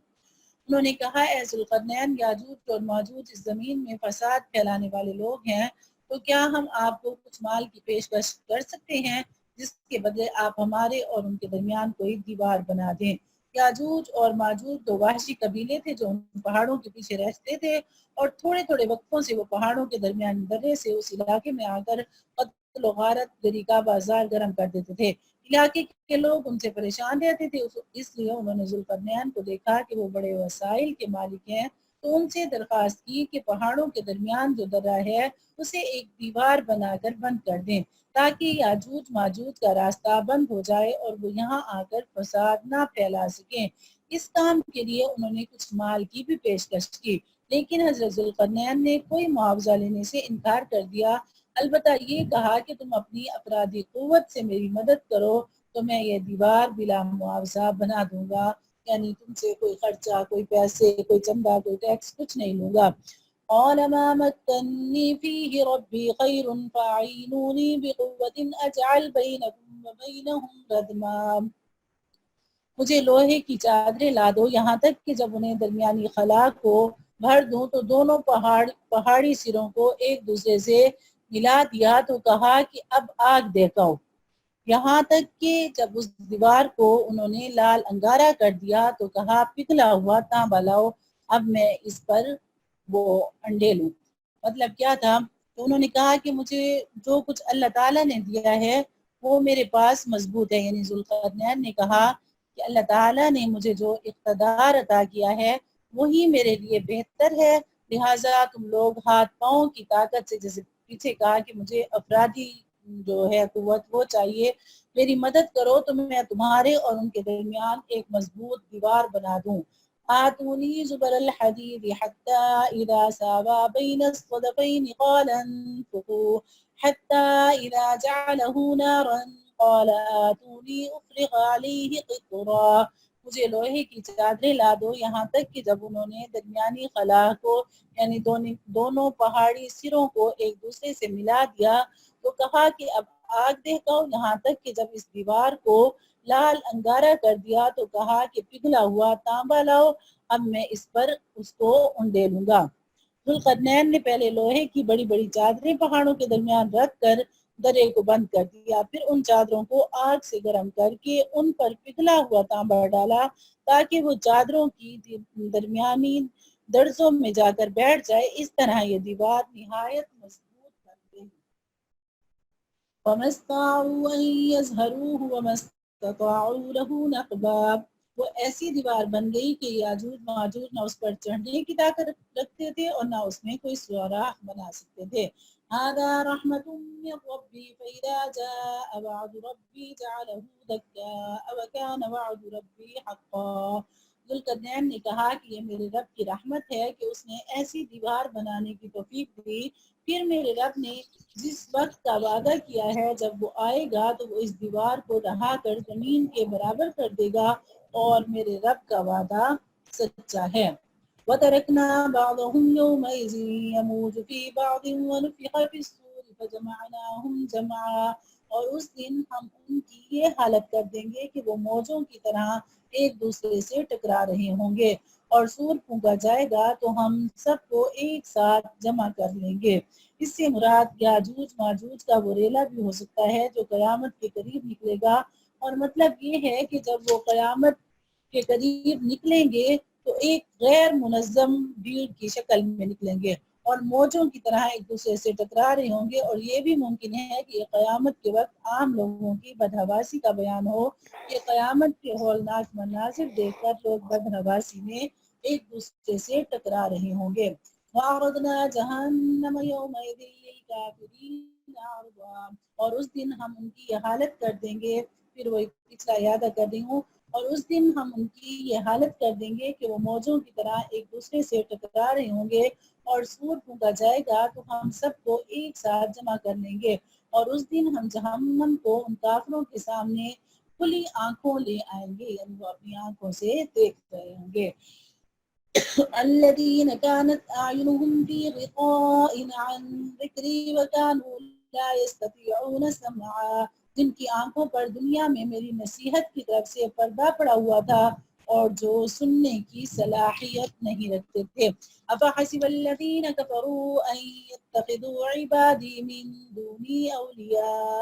انہوں نے کہا اے ذوالقرنین، یاجوج اور ماجوج اس زمین میں فساد پھیلانے والے لوگ ہیں، تو کیا ہم آپ کو کچھ مال کی پیشکش کر سکتے ہیں جس کے بدلے آپ ہمارے اور ان کے درمیان کوئی دیوار بنا دیں۔ یاجوج اور ماجوج دو وحشی قبیلے تھے جو ان پہاڑوں کے پیچھے رہتے تھے اور تھوڑے تھوڑے وقفوں سے وہ پہاڑوں کے درمیان درے سے اس علاقے میں آ کر قتل و غارت گری کا بازار گرم کر دیتے تھے۔ علاقے کے لوگ ان سے پریشان رہتے تھے، اس لیے انہوں نے ذوالقرنین کو دیکھا کہ وہ بڑے وسائل کے مالک ہیں تو ان سے درخواست کی کہ پہاڑوں کے درمیان جو درہ ہے اسے ایک دیوار بنا کر بند کر دیں تاکہ یاجوج ماجوج کا راستہ بند ہو جائے اور وہ یہاں آ کر فساد نہ پھیلا سکیں۔ اس کام کے لیے انہوں نے کچھ مال کی بھی پیشکش کی، لیکن حضرت ذوالقرنین نے کوئی معاوضہ لینے سے انکار کر دیا، البتہ یہ کہا کہ تم اپنی افرادی قوت سے میری مدد کرو تو میں یہ دیوار بلا معاوضہ بنا دوں گا، یعنی تم سے کوئی خرچہ، کوئی پیسے، کوئی چندہ، کوئی ٹیکس کچھ نہیں لوں گا۔ قال ما مكنني فيه ربي خير فاعينوني بقوة أجعل بينكم وبينهم ردما۔ مجھے لوہے کی چادریں لا دو یہاں تک کہ جب انہیں درمیانی خلا کو بھر دوں تو دونوں پہاڑی سروں کو ایک دوسرے سے ملا دیا تو کہا کہ اب آگ دیکھو، یہاں تک کہ جب اس دیوار کو انہوں نے لال انگارہ کر دیا تو کہا پگھلا ہوا تانبا لاؤ، اب میں اس پر وہ انڈے لوں۔ مطلب کیا تھا تو انہوں نے کہا کہ مجھے جو کچھ اللہ تعالیٰ نے دیا ہے وہ میرے پاس مضبوط ہے، یعنی ذوالقرنین نے کہا کہ اللہ تعالیٰ نے مجھے جو اقتدار عطا کیا ہے وہی میرے لیے بہتر ہے، لہٰذا تم لوگ ہاتھ پاؤں کی طاقت سے، جیسے پیچھے کہا کہ مجھے افرادی جو ہے قوت وہ چاہیے، میری مدد کرو تو میں تمہارے اور ان کے درمیان ایک مضبوط دیوار بنا دوں۔ آتونی زبر الحدید حتی اذا ساوا بین الصدفین قال انفقوا حتی اذا جعله نارا قال آتونی افرغ علیہ قطرا۔ مجھے لوہے کی چادریں لا دو یہاں تک کہ جب انہوں نے درمیانی خلا کو یعنی دونوں پہاڑی سروں کو ایک دوسرے سے ملا دیا تو کہا کہ اب آگ دیکھو، یہاں تک کہ جب اس دیوار کو لال انگارہ کر دیا تو کہا کہ پگھلا ہوا تانبا لاؤ، اب میں اس پر اس کو انڈے لوں گا۔ ذوالقرنین نے پہلے لوہے کی بڑی بڑی چادریں پہاڑوں کے درمیان رکھ کر درے کو بند کر دیا، پھر ان چادروں کو آگ سے گرم کر کے ان پر پگھلا ہوا تانبا ڈالا تاکہ وہ چادروں کی درمیانی درزوں میں جا کر بیٹھ جائے، اس طرح یہ دیوار نہایت مضبوط بن گئی۔ وَمَا اسْطَاعُوا أَن يَظْهَرُوهُ وَمَا اسْتَطَاعُوا لَهُ نَقْبًا۔ وہ ایسی دیوار بن گئی کہ یاجوج ماجوج نہ اس پر چڑھنے کی طاقت رکھتے تھے اور نہ اس میں کوئی سوراخ بنا سکتے تھے۔ هَذَا رَحْمَةٌ مِّن رَّبِّي فَإِذَا جَاءَ وَعْدُ رَبِّي جَعَلَهُ دَكَّاءَ وَكَانَ وَعْدُ رَبِّي حَقًّا۔ ذوالقرنین نے کہا کہ یہ میرے رب کی رحمت ہے کہ اس نے ایسی دیوار بنانے کی توفیق دی، پھر میرے رب نے جس وقت کا وعدہ کیا ہے جب وہ آئے گا تو وہ اس دیوار کو ڈھا کر زمین کے برابر کر دے گا، اور میرے رب کا وعدہ سچا ہے۔ وَتَرَكْنَا بَعْضَهُمْ يَوْمَئِذٍ يَمُوجُ فِي بَعْضٍ وَنُفِخَ فِي الصُّورِ فَجَمَعْنَاهُمْ جَمْعًا۔ اور اس دن ہم ان کی یہ حالت کر دیں گے کہ وہ موجوں کی طرح ایک دوسرے سے ٹکرا رہے ہوں گے، اور سور پھونکا جائے گا تو ہم سب کو ایک ساتھ جمع کر لیں گے۔ اس سے مراد یاجوج ماجوج کا وہ ریلا بھی ہو سکتا ہے جو قیامت کے قریب نکلے گا، اور مطلب یہ ہے کہ جب وہ قیامت کے قریب نکلیں گے تو ایک غیر منظم بھیڑ کی شکل میں نکلیں گے اور موجوں کی طرح ایک دوسرے سے ٹکرا رہے ہوں گے، اور یہ بھی ممکن ہے کہ قیامت کے وقت عام لوگوں کی بدحواسی کا بیان ہو کہ قیامت کے ہولناک مناظر دیکھ کر لوگ بدحواسی میں ایک دوسرے سے ٹکرا رہے ہوں گے۔ وَعَرَضْنَا جَهَنَّمَ يَوْمَئِذٍ لِلْكَافِرِينَ عَرْضًا۔ اور اس دن ہم ان کی یہ حالت کر دیں گے، پھر وہ پچھلا یادہ کر رہی ہوں، اور اس دن ہم ان کی یہ حالت کر دیں گے کہ وہ موجوں کی طرح ایک دوسرے سے ٹکرا رہے ہوں گے، اور سور پھونکا جائے گا تو ہم سب کو ایک ساتھ جمع کر لیں گے، اور اس دن ہم جہنم کو ان کافروں کے سامنے کھلی آنکھوں لے آئیں گے، یعنی وہ اپنی آنکھوں سے دیکھ رہے ہوں گے۔ الذين كانت أعينهم في غطاء عن ذكري وكانوا لا يستطيعون سمعا، جن کی آنکھوں پر دنیا میں میری نصیحت کی طرف سے پردہ پڑا ہوا تھا اور جو سننے کی صلاحیت نہیں رکھتے تھے۔ أفحسب الذين كفروا أن يتخذوا عبادي من دوني أولياء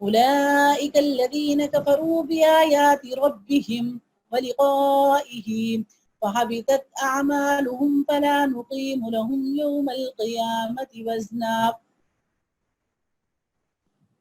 أولئك الذين كفروا بآيات ربهم ولقائه فحبطت أعمالهم فلا نقيم لهم يوم القيامة وزنا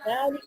ذلك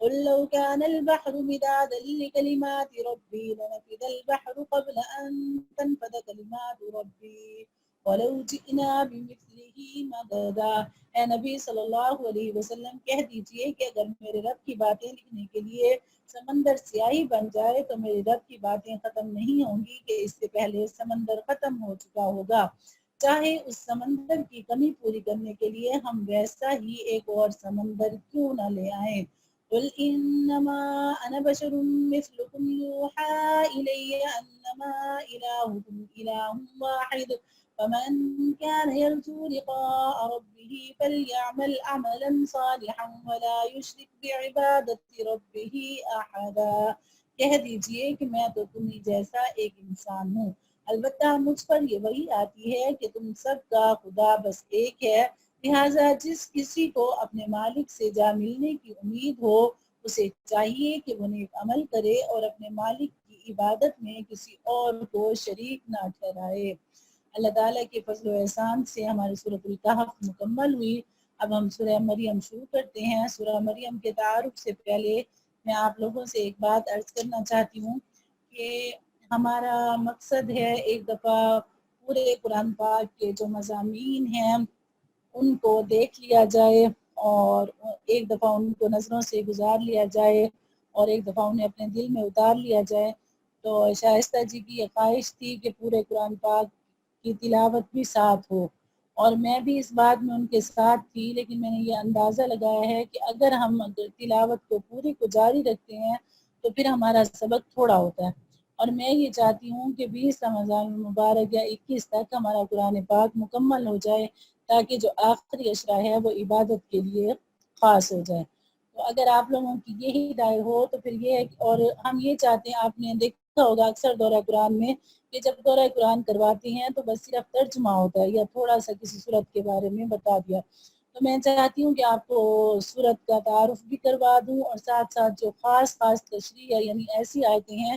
قل لو كان البحر مدادا لكلمات ربي لنفد البحر قبل أن تنفد كلمات ربي ولو جئنا بمثله مددا۔ اے نبی صلی اللہ علیہ وسلم کہہ دیجئے کہ اگر میرے رب کی باتیں لکھنے کے لیے سمندر سیاہی بن جائے تو میرے رب کی باتیں ختم نہیں ہوں گی کہ اس سے پہلے سمندر ختم ہو چکا ہوگا، چاہے اس سمندر کی کمی پوری کرنے کے لیے ہم ویسا ہی ایک اور سمندر کیوں نہ لے آئیں۔ قل انما انا بشر مثلكم يوحى الي انما الهكم اله واحد فمن كان يرجو لقاء ربه فليعمل عملا صالحا ولا يشرك بعبادة ربه احدا۔ کہہ دیجئے کہ میں تو تمہیں جیسا ایک انسان ہوں، البتہ مجھ پر یہ وحی آتی ہے کہ تم سب کا خدا بس ایک ہے، لہٰذا جس کسی کو اپنے مالک سے جا ملنے کی امید ہو اسے چاہیے کہ وہ نیک عمل کرے اور اپنے مالک کی عبادت میں کسی اور کو شریک نہ ٹھہرائے۔ اللہ تعالیٰ کے فضل و احسان سے ہماری سورۃ الکہف مکمل ہوئی۔ اب ہم سورہ مریم شروع کرتے ہیں۔ سورہ مریم کے تعارف سے پہلے میں آپ لوگوں سے ایک بات عرض کرنا چاہتی ہوں کہ ہمارا مقصد ہے ایک دفعہ پورے قرآن پاک کے جو مضامین ہیں ان کو دیکھ لیا جائے اور ایک دفعہ ان کو نظروں سے گزار لیا جائے اور ایک دفعہ انہیں اپنے دل میں اتار لیا جائے۔ تو شائستہ جی کی یہ خواہش تھی کہ پورے قرآن پاک کی تلاوت بھی ساتھ ہو، اور میں بھی اس بات میں ان کے ساتھ تھی، لیکن میں نے یہ اندازہ لگایا ہے کہ اگر ہم تلاوت کو پوری کو جاری رکھتے ہیں تو پھر ہمارا سبق تھوڑا ہوتا ہے، اور میں یہ چاہتی ہوں کہ 20 رمضان المبارک یا 21 تک ہمارا قرآن پاک مکمل ہو جائے تاکہ جو آخری اشرا ہے وہ عبادت کے لیے خاص ہو جائے۔ تو اگر آپ لوگوں کی یہی رائے ہو تو پھر یہ، اور ہم یہ چاہتے ہیں، آپ نے دیکھا ہوگا اکثر دورہ قرآن میں کہ جب دورہ قرآن کرواتے ہیں تو بس صرف ترجمہ ہوتا ہے یا تھوڑا سا کسی صورت کے بارے میں بتا دیا، تو میں چاہتی ہوں کہ آپ کو صورت کا تعارف بھی کروا دوں اور ساتھ ساتھ جو خاص تشریح ہے، یعنی ایسی آیتیں ہیں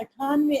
98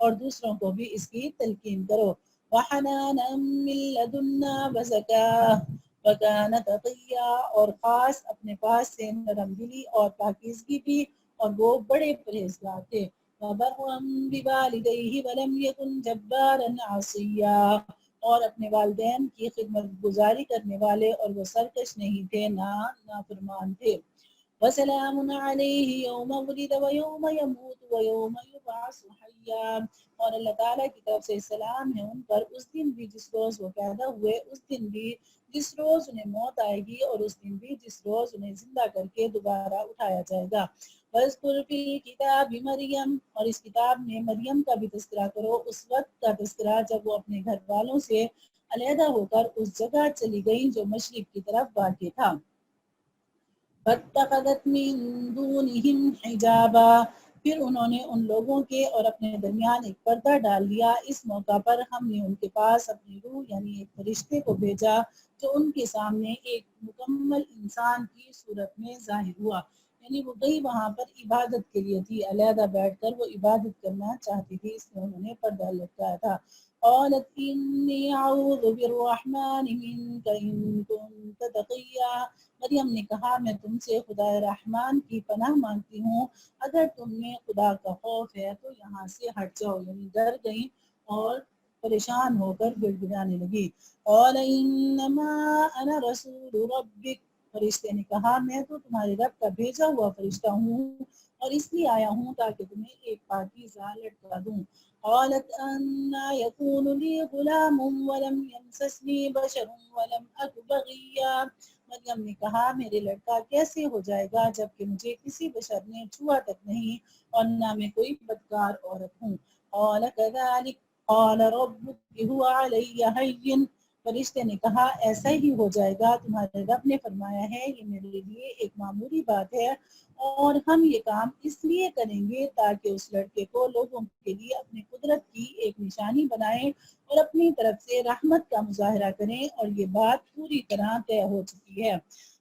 اور دوسروں کو بھی اس کی تلقین کرو۔ وَحَنَانًا مِّن لَّدُنَّا وَزَكَاةً وَكَانَ تَقِيًّا، اور خاص اپنے پاس سے نرم دلی اور پاکیزگی بھی، اور وہ بڑے پرہیزگار تھے۔ وَبَرًّا بِوَالِدَيْهِ وَلَمْ يَكُن جَبَّارًا عَصِيًّا، اور اپنے والدین کی خدمت گزاری کرنے والے، اور وہ سرکش نہیں تھے، نہ نافرمان تھے۔ وَسَلَامٌ عَلَيْهِ يَوْمَ وُلِدَ وَيَوْمَ يَمُوتُ وَيَوْمَ يُبْعَثُ حَيًّا، اور اللہ تعالیٰ کی طرف سے سلام ہے ان پر، اس دن بھی جس روز وہ پیدا ہوئے، اس دن بھی جس روز انہیں موت آئے گی، اور اس دن بھی جس روز انہیں زندہ کر کے دوبارہ اٹھایا جائے گا۔ وَاذْكُرْ فِي الْكِتَابِ مَرْيَمَ، اور اس کتاب میں مریم کا بھی تذکرہ کرو، اس وقت کا تذکرہ جب وہ اپنے گھر والوں سے علیحدہ ہو کر اس جگہ چلی گئیں جو مشرق کی طرف واقع تھا۔ فَاتَّخَذَتْ مِن دُونِهِمْ حِجَابًا، پھر انہوں نے ان لوگوں کے اور اپنے درمیان ایک پردہ ڈال دیا۔ اس موقع پر ہم نے ان کے پاس اپنی روح یعنی ایک فرشتے کو بھیجا جو ان کے سامنے ایک مکمل انسان کی صورت میں ظاہر ہوا، یعنی وہ گئی وہاں پر عبادت کے لیے تھی، علیحدہ بیٹھ کر وہ عبادت کرنا چاہتی تھی، اس لیے انہوں نے پردہ لٹکایا تھا۔ قالت انی اعوذ بالرحمن منک ان کنت تقیا، مریم نے کہا میں تم سے خدا رحمان کی پناہ مانگتی ہوں، اگر تم میں خدا کا خوف ہے تو یہاں سے ہٹ جاؤ، یعنی ڈر گئی اور پریشان ہو کر گڑ گڑانے لگی۔ قال انما انا رسول ربک، فرشتے نے کہا میں تو تمہارے رب کا بھیجا ہوا فرشتہ ہوں، اور اس لیے آیا ہوں تاکہ تمہیں ایک پاکیزہ لڑکا دوں۔ قالت انا يكون لي غلام ولم يمسسني بشر ولم أك بغيا، مریم نے کہا میرے لڑکا کیسے ہو جائے گا جبکہ مجھے کسی بشر نے چھوا تک نہیں، اور نہ میں کوئی بدکار عورت ہوں۔ قال كذلك قال ربك هو علي هين، فرشتے نے کہا ایسا ہی ہو جائے گا، تمہارے رب نے فرمایا ہے یہ میرے لیے ایک معمولی بات ہے، اور ہم یہ کام اس لیے کریں گے تاکہ اس لڑکے کو لوگوں کے لیے اپنی قدرت کی ایک نشانی بنائیں اور اپنی طرف سے رحمت کا مظاہرہ کریں، اور یہ بات پوری طرح طے ہو چکی ہے۔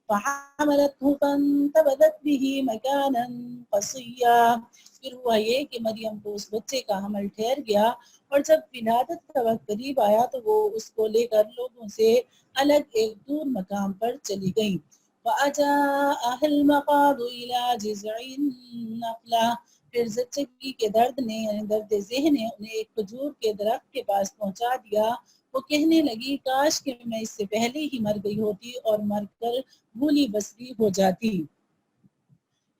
فَحَمَلَتْهُ فَانْتَبَذَتْ بِهِ مَكَانًا قَصِيًّا، پھر ہوا یہ کہ مریم کو اس بچے کا حمل ٹھہر گیا، اور جب ولادت کا وقت قریب آیا تو وہ اس کو لے کر لوگوں سے الگ ایک دور مقام پر چلی گئیں۔ فَأَجَاءَهَا الْمَخَاضُ إِلَى جِذْعِ النَّخْلَةِ، پھر زچگی کے درد نے یعنی درد ذہن نے انہیں ایک کھجور کے درخت کے پاس پہنچا دیا۔ وہ کہنے لگی کاش کہ میں اس سے پہلے ہی مر گئی ہوتی اور مر کر بھولی بسری ہو جاتی۔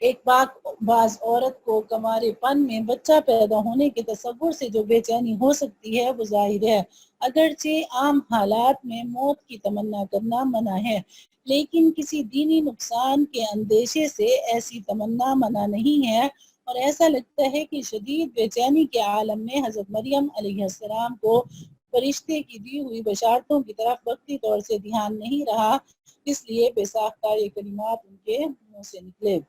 ایک پاک باز عورت کو کمارے پن میں بچہ پیدا ہونے کے تصور سے جو بے چینی ہو سکتی ہے وہ ظاہر ہے، اگرچہ عام حالات میں موت کی تمنا کرنا منع ہے، لیکن کسی دینی نقصان کے اندیشے سے ایسی تمنا منع نہیں ہے، اور ایسا لگتا ہے کہ شدید بے چینی کے عالم میں حضرت مریم علیہ السلام کو فرشتے کی دی ہوئی بشارتوں کی طرف وقتی طور سے دھیان نہیں رہا، اس لیے بے ساختہ یہ کلمات ان کے منہ سے نکلے۔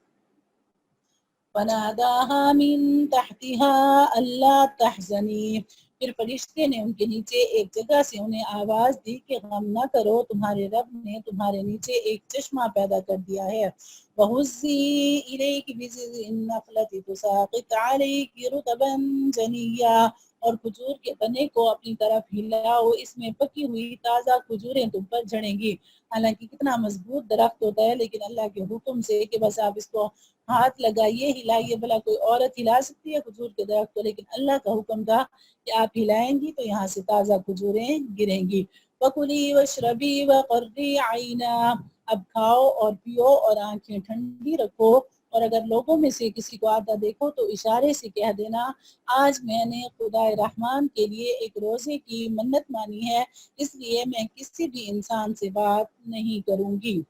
فَنَادَاهَا مِن تَحْتِهَا أَلَّا تَحْزَنِي، پھر فرشتے نے ان کے نیچے ایک جگہ سے انہیں آواز دی کہ غم نہ کرو، تمہارے رب نے تمہارے نیچے ایک چشمہ پیدا کر دیا ہے۔ وَهُزِّي إِلَيْكِ بِجِذْعِ النَّخْلَةِ تُسَاقِطْ عَلَيْكِ رُطَبًا جَنِيًّا، اور کھجور کے تنے کو اپنی طرف ہلاؤ، اس میں پکی ہوئی تازہ کھجوریں تم پر جھڑیں گی۔ حالانکہ کتنا مضبوط درخت ہوتا ہے، لیکن اللہ کے حکم سے کہ بس آپ اس کو ہاتھ لگائیے ہلائیے، بھلا کوئی عورت ہلا سکتی ہے کھجور کے درخت کو، لیکن اللہ کا حکم تھا کہ آپ ہلائیں گی تو یہاں سے تازہ کھجوریں گریں گی۔ وَكُلِي وَاشْرَبِي وَقَرِّي عَيْنًا، اب کھاؤ اور پیو اور آنکھیں ٹھنڈی رکھو، اور اگر لوگوں میں سے کسی کو آتا دیکھو تو اشارے سے کہہ دینا آج میں نے خدا رحمان کے لیے ایک روزے کی منت مانی ہے، اس لیے میں کسی بھی انسان سے بات نہیں کروں گی۔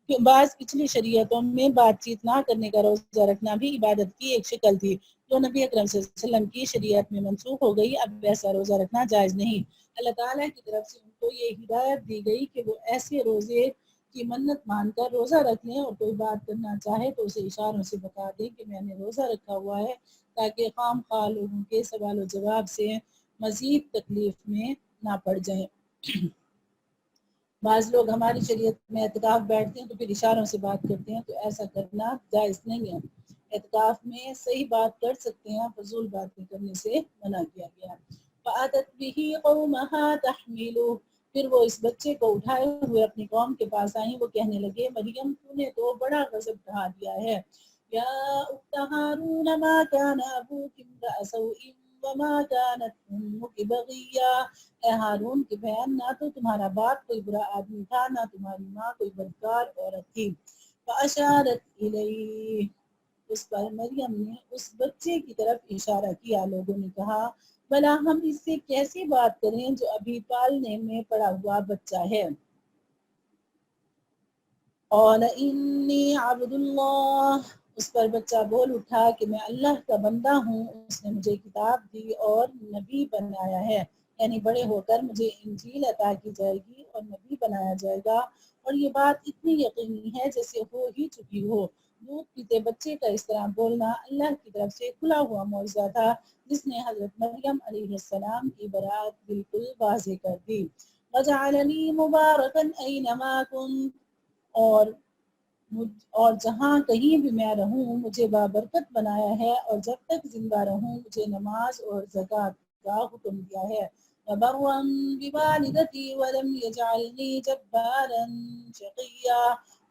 بعض پچھلی شریعتوں میں بات چیت نہ کرنے کا روزہ رکھنا بھی عبادت کی ایک شکل تھی، جو نبی اکرم صلی اللہ علیہ وسلم کی شریعت میں منسوخ ہو گئی، اب ایسا روزہ رکھنا جائز نہیں۔ اللہ تعالیٰ کی طرف سے ان کو یہ ہدایت دی گئی کہ وہ ایسے روزے کی منت مان کر روزہ رکھ لیں، اور کوئی بات کرنا چاہے تو اسے اشاروں سے بتا دیں کہ میں نے روزہ رکھا ہوا ہے، تاکہ خام خواہ لوگوں کے سوال و جواب سے مزید تکلیف میں نہ پڑ جائیں۔ بعض لوگ ہماری شریعت میں اعتکاف بیٹھتے ہیں تو پھر اشاروں سے بات کرتے ہیں، تو ایسا کرنا جائز نہیں ہے۔ اعتکاف میں صحیح بات کر سکتے ہیں، فضول باتیں کرنے سے منع کیا گیا۔ فَأَتَتْ بِهِ قَوْمَهَا تَحْمِلُهُ، پھر وہ اس بچے کو اٹھائے ہوئے اپنی قوم کے پاس آئیں، وہ کہنے لگے مریم تو نے تو بڑا غضب ڈھا دیا ہے، یا اخت ہارون ما كان ابوك امرأ سوء وما كانت امك بغیا، اے ہارون کی بہن نہ تو تمہارا باپ کوئی برا آدمی تھا، نہ تمہاری ماں کوئی بدکار عورت تھی۔ فَأَشَارَتْ إِلَيْهِ، اس پر مریم نے اس بچے کی طرف اشارہ کیا۔ لوگوں نے کہا بھلا ہم اس سے کیسی بات کریں جو ابھی پالنے میں پڑا ہوا بچہ ہے۔ قال انی عبد اللہ، اس پر بچہ بول اٹھا کہ میں اللہ کا بندہ ہوں، اس نے مجھے کتاب دی اور نبی بنایا ہے، یعنی بڑے ہو کر مجھے انجیل عطا کی جائے گی اور نبی بنایا جائے گا، اور یہ بات اتنی یقینی ہے جیسے ہو ہی چکی ہو۔ دودھ پیتے بچے کا اس طرح بولنا اللہ کی طرف سے کھلا ہوا معجزہ تھا جس نے حضرت مریم علیہ السلام کی برات بالکل واضح کر دی۔ وجعلنی مبارکا اینما کنت، اور جہاں کہیں بھی میں رہوں مجھے بابرکت بنایا ہے، اور جب تک زندہ رہوں مجھے نماز اور زکوٰۃ کا حکم دیا ہے۔ وبرا بوالدتی ولم یجعلنی جبارا شقیا،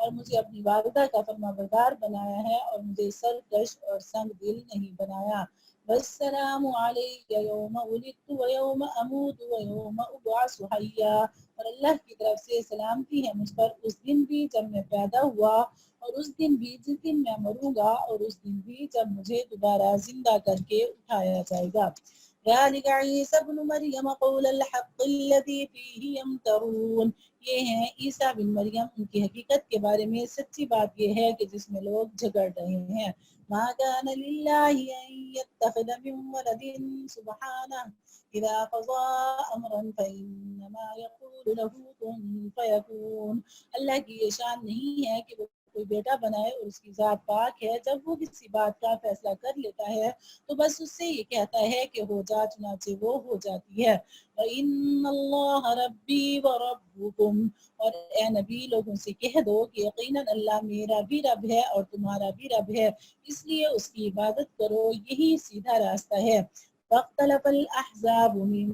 اور مجھے اپنی والدہ کا فرما بردار بنایا ہے اور مجھے سرکش اور سنگ دل نہیں بنایا۔ والسلام علی یوم ولدت ویوم اموت ویوم ابعث حیا، اور اللہ کی طرف سے سلامتی ہے مجھ پر اس دن بھی جب میں پیدا ہوا، اور اس دن بھی جس دن میں مروں گا، اور اس دن بھی جب مجھے دوبارہ زندہ کر کے اٹھایا جائے گا۔ ذلك عیسی ابن مریم قول الحق الذی فیہ یمترون، یہ ہیں عیسیٰ بن مریم، ان کی حقیقت کے بارے میں سچی بات یہ ہے کہ جس میں لوگ جھگڑ رہے ہیں۔ ما كان للہ ان يتخذ من ولد سبحانہ اذا قضى امرا فانما يقول له كن فيكون، اللہ کی یہ شان نہیں ہے کہ وہ کوئی بیٹا بنائے، اور اس کی ذات پاک ہے، جب وہ کسی بات کا فیصلہ کر لیتا ہے تو بس اس سے یہ کہتا ہے کہ ہو جا، چنانچہ وہ ہو جاتی ہے۔ وَإِنَّ اللَّهَ رَبِّي وَرَبُّكُمْ، اور اے نبی لوگوں سے کہہ دو کہ یقیناً اللہ میرا بھی رب ہے اور تمہارا بھی رب ہے، اس لیے اس کی عبادت کرو، یہی سیدھا راستہ ہے۔ فَاخْتَلَفَ الْأَحْزَابُ مِن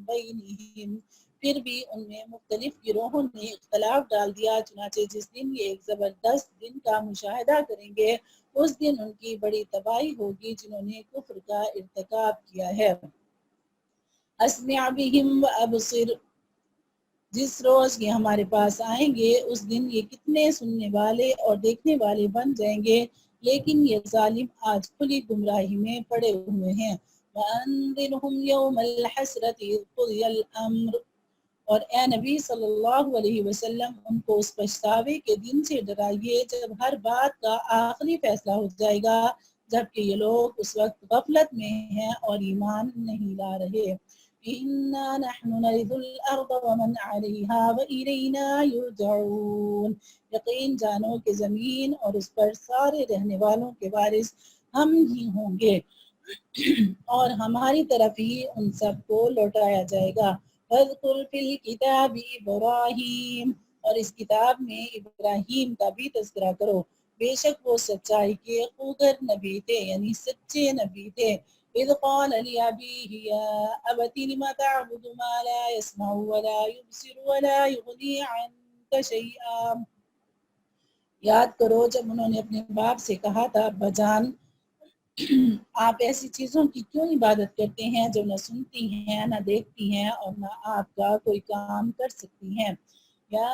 بَيْنِهِمْ، پھر بھی ان میں مختلف گروہوں نے اختلاف ڈال دیا، چنانچہ جس دن یہ ایک زبردست دن کا مشاہدہ کریں گے اس دن ان کی بڑی تباہی ہوگی جنہوں نے کفر کا ارتکاب کیا ہے۔ اسمع بہم وابصر، جس روز یہ ہمارے پاس آئیں گے اس دن یہ کتنے سننے والے اور دیکھنے والے بن جائیں گے، لیکن یہ ظالم آج کھلی گمراہی میں پڑے ہوئے ہیں۔ وَأَنذِرْهُمْ يَوْمَ الْحَسْرَةِ إِذْ قُضِيَ الْأَمْرُ، اور اے نبی صلی اللہ علیہ وسلم ان کو اس پچھتاوے کے دن سے ڈرائیے جب ہر بات کا آخری فیصلہ ہو جائے گا، جبکہ یہ لوگ اس وقت غفلت میں ہیں اور ایمان نہیں لا رہے۔ اِنَّا نَحْنُ نَرِثُ الْأَرْضَ وَمَنْ عَلَيْهَا وَإِلَيْنَا يُرْجَعُونَ، یقین جانو کہ زمین اور اس پر سارے رہنے والوں کے وارث ہم ہی ہوں گے، اور ہماری طرف ہی ان سب کو لوٹایا جائے گا۔ وَاذْكُرْ فِي الْكِتَابِ إِبْرَاهِيمَ، اور اس کتاب میں ابراہیم کا بھی تذکرہ کرو، بے شک وہ سچائی کے خوگر نبی تھے، یعنی سچے نبی تھے۔ اِذْ قَالَ لِأَبِيهِ يَا أَبَتِ لِمَ تَعْبُدُ مَا لَا يَسْمَعُ وَلَا يُبْصِرُ وَلَا يُغْنِي عَنكَ شَيْئًا، یاد کرو جب انہوں نے اپنے باپ سے کہا تھا ابا جان آپ ایسی چیزوں کی کیوں عبادت کرتے ہیں جو نہ سنتی ہیں نہ دیکھتی ہیں اور نہ آپ کا کوئی کام کر سکتی ہیں۔ یا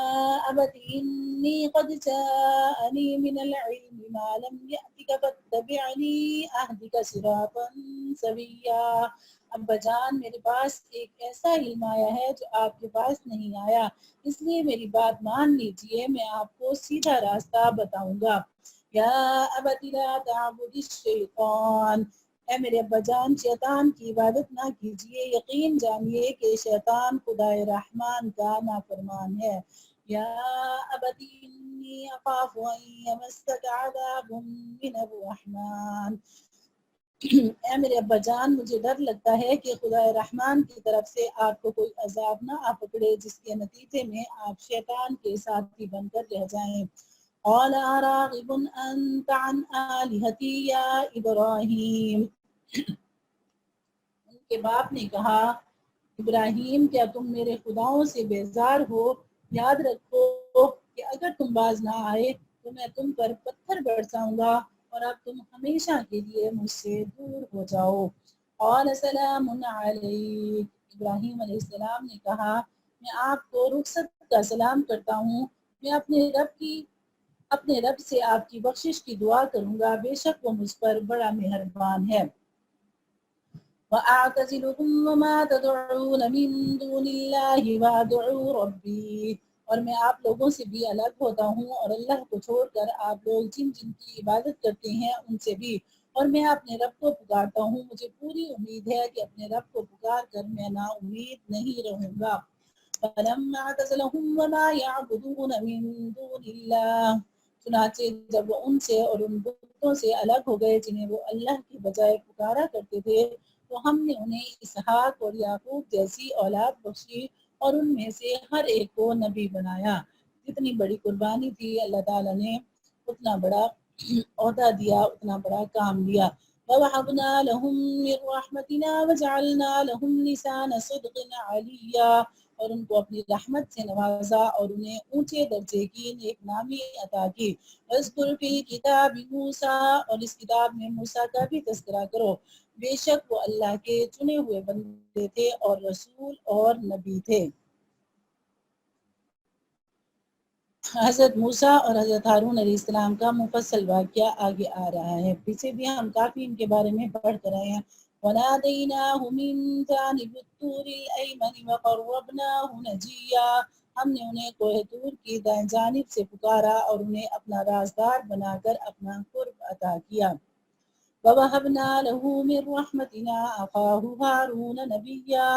ابت انی قد جاءنی من العلم ما لم یأتک فاتبعنی اہدک صراطا سویا، ابا جان میرے پاس ایک ایسا علم آیا ہے جو آپ کے پاس نہیں آیا، اس لیے میری بات مان لیجئے، میں آپ کو سیدھا راستہ بتاؤں گا۔ یا ابت لا تعبد الشیطان، اے میرے ابا جان شیطان کی عبادت نہ کیجیے، یقین جانیے کہ شیطان خدائے رحمان کا نافرمان ہے۔ یا ابت انی اخاف ان یمسک عذاب من الرحمن، اے میرے ابا جان مجھے ڈر لگتا ہے کہ خدا رحمان کی طرف سے آپ کو کوئی عذاب نہ آ پکڑے جس کے نتیجے میں آپ شیطان کے ساتھی بن کر رہ جائیں۔ قال أراغب أنت عن آلهتي يا إبراهيم. ان کے باپ نے کہا ابراہیم کیا تم میرے خداؤں سے بیزار ہو؟ یاد رکھو کہ اگر تم باز نہ آئے تو میں تم پر پتھر برساؤں گا اور اب تم ہمیشہ کے لیے مجھ سے دور ہو جاؤ. قال سلام علیک. ابراہیم علیہ السلام نے کہا میں آپ کو رخصت کا سلام کرتا ہوں. میں اپنے رب سے آپ کی بخشش کی دعا کروں گا، بے شک وہ مجھ پر بڑا مہربان ہے. وَأَعْتَزِلُكُمْ وَمَا تَدْعُونَ مِن دُونِ اللَّهِ وَأَدْعُو رَبِّي. اور میں آپ لوگوں سے بھی الگ ہوتا ہوں اور اللہ کو چھوڑ کر آپ لوگ جن جن کی عبادت کرتے ہیں ان سے بھی، اور میں اپنے رب کو پکارتا ہوں. مجھے پوری امید ہے کہ اپنے رب کو پکار کر میں نا امید نہیں رہوں گا. فَلَمَّا اعْتَزَلَهُمْ وَمَا يَعْبُدُونَ مِن دُونِ اللَّهِ. چنانچہ جب وہ ان سے اور ان بتوں سے الگ ہو گئے جنہیں وہ اللہ کی بجائے پکارا کرتے تھے، تو ہم نے انہیں اسحاق اور یعقوب جیسی اولاد بخشی اور ان میں سے ہر ایک کو نبی بنایا. جتنی بڑی قربانی تھی اللہ تعالیٰ نے اتنا بڑا عہدہ دیا، اتنا بڑا کام دیا. وَوَهَبْنَا لَهُم مِّن رَّحْمَتِنَا وَجَعَلْنَا لَهُمْ لِسَانَ صِدْقٍ عَلِيًّا. اور ان کو اپنی رحمت سے نوازا اور انہیں اونچے درجے کی نیک نامی عطا کی. وَاذْكُرْ فِي الْكِتَابِ مُوسَىٰ. اور اس کتاب میں موسیٰ کا بھی تذکرہ کرو، بے شک وہ اللہ کے چنے ہوئے بندے تھے اور رسول اور نبی تھے. حضرت موسیٰ اور حضرت ہارون علیہ السلام کا مفصل واقعہ آگے آ رہا ہے. پیچھے بھی ہم کافی ان کے بارے میں پڑھ کر آئے ہیں. وَنَادَيْنَاهُ مِن جَانِبِ الطُّورِ الْأَيْمَنِ وَقَرَّبْنَاهُ نَجِيًّا. ہم نے انہیں کوہ طور کی دائیں جانب سے پکارا اور انہیں اپنا رازدار بنا کر اپنا قرب عطا کیا. وَوَهَبْنَا لَهُ مِن رَّحْمَتِنَا أَخَاهُ هَارُونَ نَبِيًّا.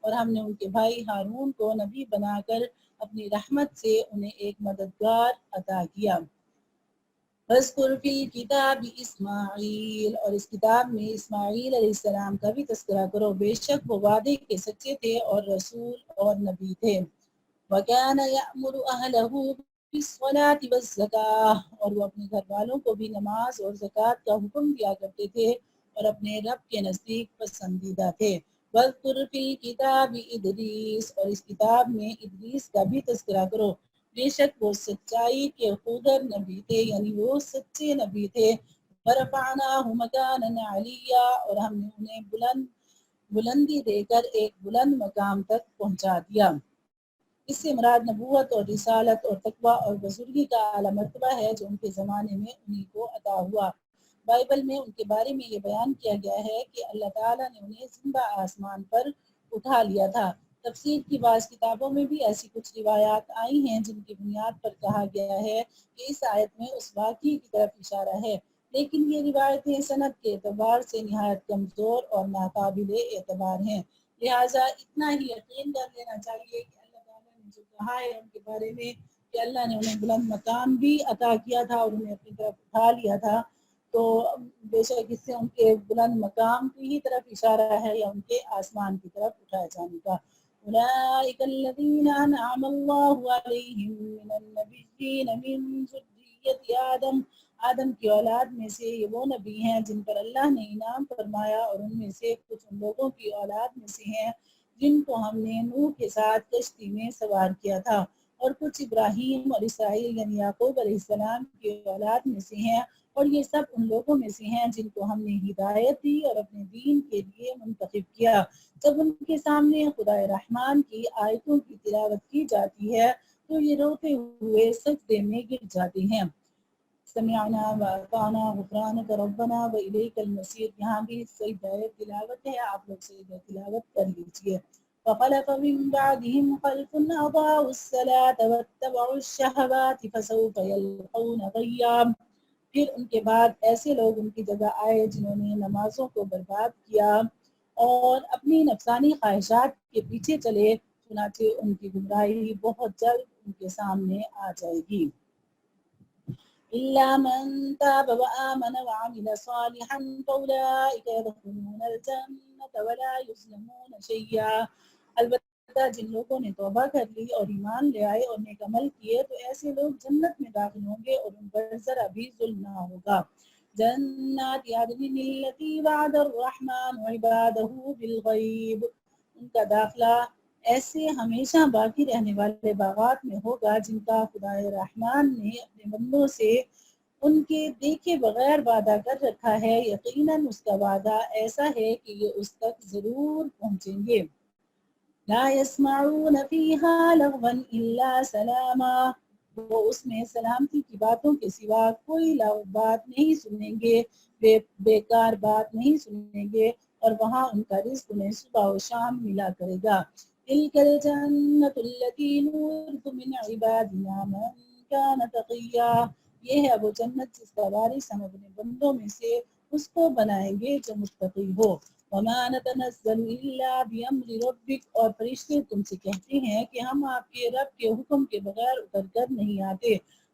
اور ہم نے ان کے بھائی ہارون کو نبی بنا کر اپنی رحمت سے انہیں ایک مددگار عطا کیا. وَاذْكُرْ فِي الْكِتَابِ اسماعیل. اور اس کتاب میں اسماعیل علیہ السلام کا بھی تذکرہ کرو، بے شک وہ وعدے کے سچے تھے اور رسول اور نبی تھے. وَكَانَ يَأْمُرُ أَهْلَهُ بِالصَّلَاةِ وَالزَّكَاةِ. اور وہ اپنے گھر والوں کو بھی نماز اور زکوٰۃ کا حکم دیا کرتے تھے اور اپنے رب کے نزدیک پسندیدہ تھے. وَاذْكُرْ فِي الْكِتَابِ إِدْرِيسَ. اور اس کتاب میں ادریس کا بھی تذکرہ کرو، بے شک وہ سچائی کے خودر نبی تھے، یعنی وہ سچے نبی تھے. وَرَفَعْنَاهُ مَكَانًا عَلِيًّا. اور ہم نے انہیں بلندی دے کر ایک بلند مقام تک پہنچا دیا. اس سے مراد نبوت اور رسالت اور تقویٰ اور بزرگی کا اعلیٰ مرتبہ ہے جو ان کے زمانے میں انہیں کو عطا ہوا. بائبل میں ان کے بارے میں یہ بیان کیا گیا ہے کہ اللہ تعالیٰ نے انہیں زندہ آسمان پر اٹھا لیا تھا. تفسیر کی بعض کتابوں میں بھی ایسی کچھ روایات آئی ہیں جن کی بنیاد پر کہا گیا ہے کہ اس آیت میں اس واقعے کی طرف اشارہ ہے، لیکن یہ روایتیں سند کے اعتبار سے نہایت کمزور اور ناقابل اعتبار ہیں. لہٰذا اتنا ہی یقین کر لینا چاہیے کہ اللہ تعالیٰ نے جو کہا ہے ان کے بارے میں کہ اللہ نے انہیں بلند مقام بھی عطا کیا تھا اور انہیں اپنی طرف اٹھا لیا تھا، تو بے شک اس سے ان کے بلند مقام کی ہی طرف اشارہ ہے یا ان کے آسمان کی طرف اٹھائے جانے کا. أولئك الذين أنعم الله عليهم من النبيين من ذرية آدم کی اولاد میں سے یہ وہ نبی ہیں جن پر اللہ نے انعام فرمایا، اور ان میں سے کچھ ان لوگوں کی اولاد میں سے ہیں جن کو ہم نے نوح کے ساتھ کشتی میں سوار کیا تھا، اور کچھ ابراہیم اور اسرائیل یعنی یعقوب علیہ السلام کی اولاد میں سے ہیں، اور یہ سب ان لوگوں میں سے ہیں جن کو ہم نے ہدایت دی اور اپنے دین کے لیے منتخب کیا. جب ان کے سامنے خدا رحمان کی آیتوں کی تلاوت کی جاتی ہے تو یہ روتے ہوئے سجدے میں گر جاتے ہیں. سمعنا واطعنا غفرانک ربنا والیک المصیر. یہاں بھی سجدہ تلاوت ہے، آپ لوگ سجدہ تلاوت کر لیجیے. فخلف من بعدهم خلف أضاعوا الصلاة واتبعوا الشهوات فسوف يلقون غيا. پھر ان کے بعد ایسے لوگ ان کی جگہ آئے جنہوں نے نمازوں کو برباد کیا اور اپنی نفسانی خواہشات کے پیچھے چلے، چنانچہ ان کی گمراہی بہت جلد ان کے سامنے آ جائے گی. إلا من تاب وآمن وعمل صالحا فأولئك يدخلون الجنة ولا يظلمون شيئا. البتہ البتہ جن لوگوں نے توبہ کر لی اور ایمان لے آئے اور نیک عمل کیے تو ایسے لوگ جنت میں داخل ہوں گے اور ان پر ذرا بھی ظلم نہ ہوگا۔ جنات عدن التي وعد الرحمن عباده بالغیب، ان کا داخلہ ایسے ہمیشہ باقی رہنے والے باغات میں ہوگا جن کا خدائے رحمان نے اپنے بندوں سے ان کے دیکھے بغیر وعدہ کر رکھا ہے، یقیناً اس کا وعدہ ایسا ہے کہ یہ اس تک ضرور پہنچیں گے۔ لا يسمعون فيها لغوا الا سلاما، وہ اس میں سلامتی کی باتوں کے سوا کوئی لغو بات نہیں سنیں گے، بیکار بات نہیں سنیں گے، اور وہاں ان کا رزق انہیں صبح و شام ملا کرے گا۔ تلك الجنة التي نورث من عبادنا من كان تقيا، یہ ہے وہ جنت جس کا وارث ہم اپنے بندوں میں سے اس کو بنائیں گے جو متقی ہو۔ وما نتنزل الا بامر ربک، اور فرشتے تم سے کہتے ہیں کہ ہم آپ کے رب کے حکم کے بغیر اتر کر نہیں آتے،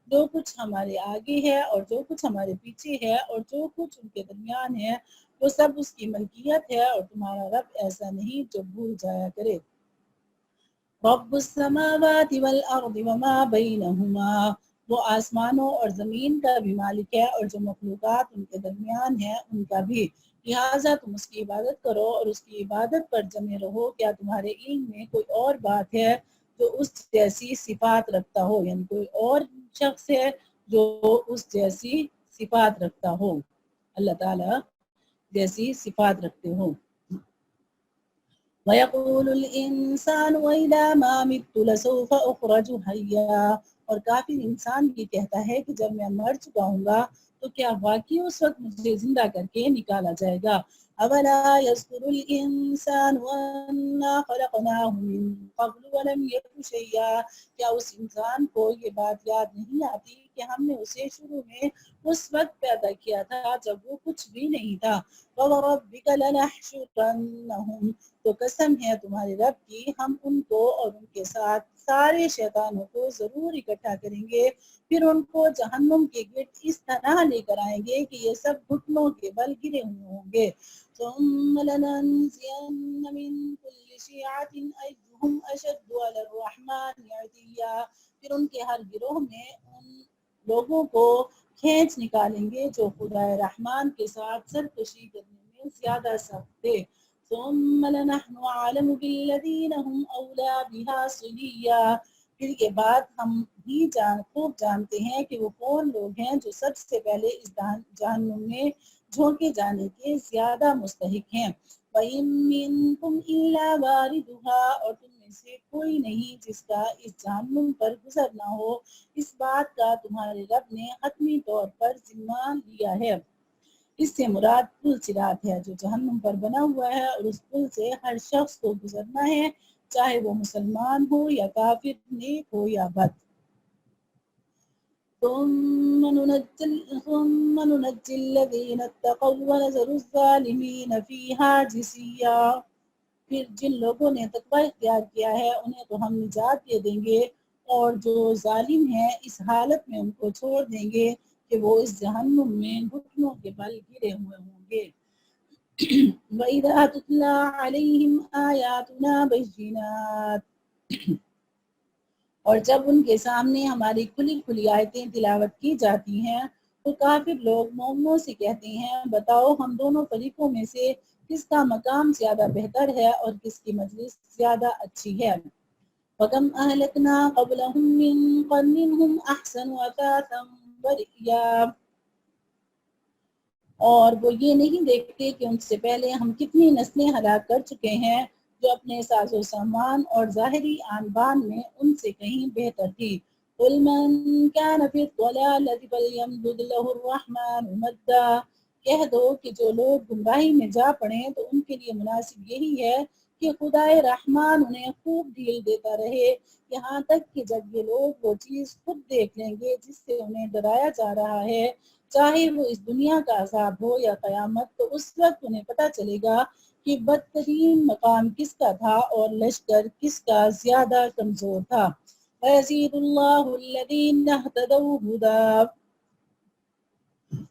جو کچھ ہمارے آگے ہے اور جو کچھ ہمارے پیچھے ہے اور جو کچھ ان کے درمیان ہے وہ سب اس کی ملکیت ہے، اور تمہارا رب ایسا نہیں جو بھول جایا کرے۔ رب السماوات والارض وما بینہما، وہ آسمانوں اور زمین کا بھی مالک ہے اور جو مخلوقات ان کے درمیان ہے ان کا بھی، لہٰذا تم اس کی عبادت کرو اور اس کی عبادت پر جمے رہو۔ کیا تمہارے علم میں کوئی اور بات ہے جو اس جیسی صفات رکھتا ہو، یعنی کوئی اور شخص ہے جو اس جیسی صفات رکھتا ہو، اللہ تعالیٰ جیسی صفات رکھتے ہو۔ وَيَقُولُ الْإِنسَانُ وَإِذَا مَا مِتُّ لَسَوْفَ أُخْرَجُ حَيًّا، اور کافر انسان یہ کہتا ہے کہ جب میں مر چکا ہوں گا تو کیا واقعی اس وقت مجھے زندہ کر کے نکالا جائے گا۔ أَوَلَا يَذْكُرُ الْإِنسَانُ أَنَّا خَلَقْنَاهُ مِن قَبْلُ وَلَمْ يَكُ شَيْئًا، کیا اس انسان کو یہ بات یاد نہیں آتی کہ ہم نے اسے شروع میں اس وقت پیدا کیا تھا جب وہ کچھ بھی نہیں تھا۔ وَوَرَبِّكَ لَنَحْشُرَنَّهُمْ، تو قسم ہے تمہارے رب کی ہم ان کو اور ان کے ساتھ سارے شیطانوں کو ضرور اکٹھا کریں گے، پھر ان کو جہنم کے گرد اس طرح لے کر آئیں گے کہ یہ سب گھٹنوں کے بل گرے ہوئے ہوں گے۔ ثم لننزعن من كل شيعة أيهم أشد على الرحمن عتيا، پھر ان کے ہر گروہ میں ان لوگوں کو کھینچ نکالیں گے جو خدا رحمان کے ساتھ سرکشی کرنے میں زیادہ سخت تھے۔ ثم لنحن أعلم بالذين هم أولى بها صليا، پھر یہ بات ہم بھی خوب جانتے ہیں کہ وہ کون لوگ ہیں جو سب سے پہلے اس جہنم میں جھونکے جانے کے زیادہ مستحق ہیں۔ وَإِن مِّنكُمْ إِلَّا وَارِدُهَا، اور تم میں سے کوئی نہیں جس کا اس جہنم پر گزرنا ہو، اس بات کا تمہارے رب نے حتمی طور پر ذمہ لیا ہے۔ اس سے مراد پل صراط ہے جو جہنم پر بنا ہوا ہے، اور اس پل سے ہر شخص کو گزرنا ہے، چاہے وہ مسلمان ہو یا کافر، نیک ہو یا بد۔ ثم ننجي الذين اتقوا ونذر الظالمين فيها جثيا، پھر جن لوگوں نے تقوی اختیار کیا ہے انہیں تو ہم نجات دے دیں گے، اور جو ظالم ہیں اس حالت میں ان کو چھوڑ دیں گے کہ وہ اس جہنم میں گھٹنوں کے بل گرے ہوئے ہوں گے۔ وَإِذَا تُتْلَى عَلَيْهِمْ آيَاتُنَا بَيِّنَاتٍ، اور جب ان کے سامنے ہماری کھلی کھلی آیتیں تلاوت کی جاتی ہیں تو کافر لوگ مومنوں سے کہتے ہیں بتاؤ ہم دونوں فریقوں میں سے کس کا مقام زیادہ بہتر ہے اور کس کی مجلس زیادہ اچھی ہے۔ وَكَمْ أَهْلَكْنَا قَبْلَهُمْ مِنْ قَرْنٍ هُمْ أَحْسَنُ أَثَاثًا وَرِئْيًا، اور وہ یہ نہیں دیکھتے کہ ان سے پہلے ہم کتنی نسلیں ہلاک کر چکے ہیں جو اپنے ساز و سامان اور ظاہری آن بان میں ان سے کہیں بہتر تھی۔ قُلْ مَنْ كَانَ فِي الضَّلَالَةِ فَلْيَمْدُدْ لَهُ الرَّحْمَنُ مَدًّا، کہہ دو کہ جو لوگ گمراہی میں جا پڑیں تو ان کے لیے مناسب یہی ہے کہ خدائے رحمان انہیں خوب ڈھیل دیتا رہے، یہاں تک کہ جب یہ لوگ وہ چیز خود دیکھ لیں گے جس سے انہیں ڈرایا جا رہا ہے، چاہے وہ اس دنیا کا عذاب ہو یا قیامت، تو اس وقت انہیں پتہ چلے گا کہ بدترین مقام کس کا تھا اور لشکر کس کا زیادہ کمزور تھا۔ وَيَزِيدُ اللَّهُ الَّذِينَ اهْتَدَوْا هُدًى،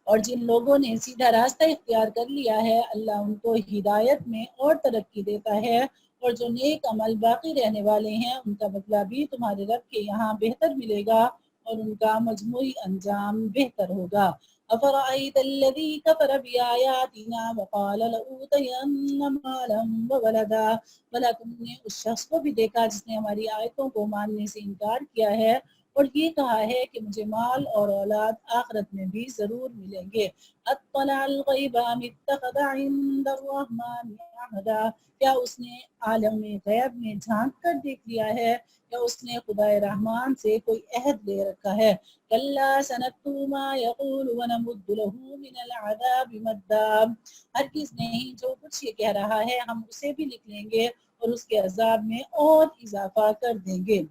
اور جن لوگوں نے سیدھا راستہ اختیار کر لیا ہے اللہ ان کو ہدایت میں اور ترقی دیتا ہے۔ اور جو نیک عمل باقی رہنے والے ہیں ان کا بدلہ بھی تمہارے رب کے یہاں بہتر ملے گا اور ان کا مجموعی انجام بہتر ہوگا۔ أفرأيت الذي كفر بآياتنا وقال لأوتين مالا وولدا، بھلا تم نے اس شخص کو بھی دیکھا جس نے ہماری آیتوں کو ماننے سے انکار کیا ہے اور یہ کہا ہے کہ مجھے مال اور اولاد آخرت میں بھی ضرور ملیں گے۔ اطلع الغیب ام اتخذ عند الرحمن عہدا، کیا اس نے عالم غیب میں جھانک کر دیکھ لیا ہے یا اس نے خدا رحمان سے کوئی عہد لے رکھا ہے؟ کلا سنکتب ما یقول ونمد له من العذاب مدا، ہرگز نہیں، جو کچھ یہ کہہ رہا ہے ہم اسے بھی لکھ لیں گے اور اس کے عذاب میں اور اضافہ کر دیں گے۔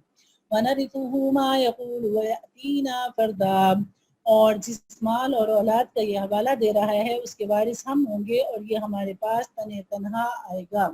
وَنَرِثُهُ مَا يَقُولُ وَيَأْتِينَا فَرْدًا، اور جس مال اور اولاد کا یہ حوالہ دے رہا ہے اس کے وارث ہم ہوں گے اور یہ ہمارے پاس تنہا آئے گا۔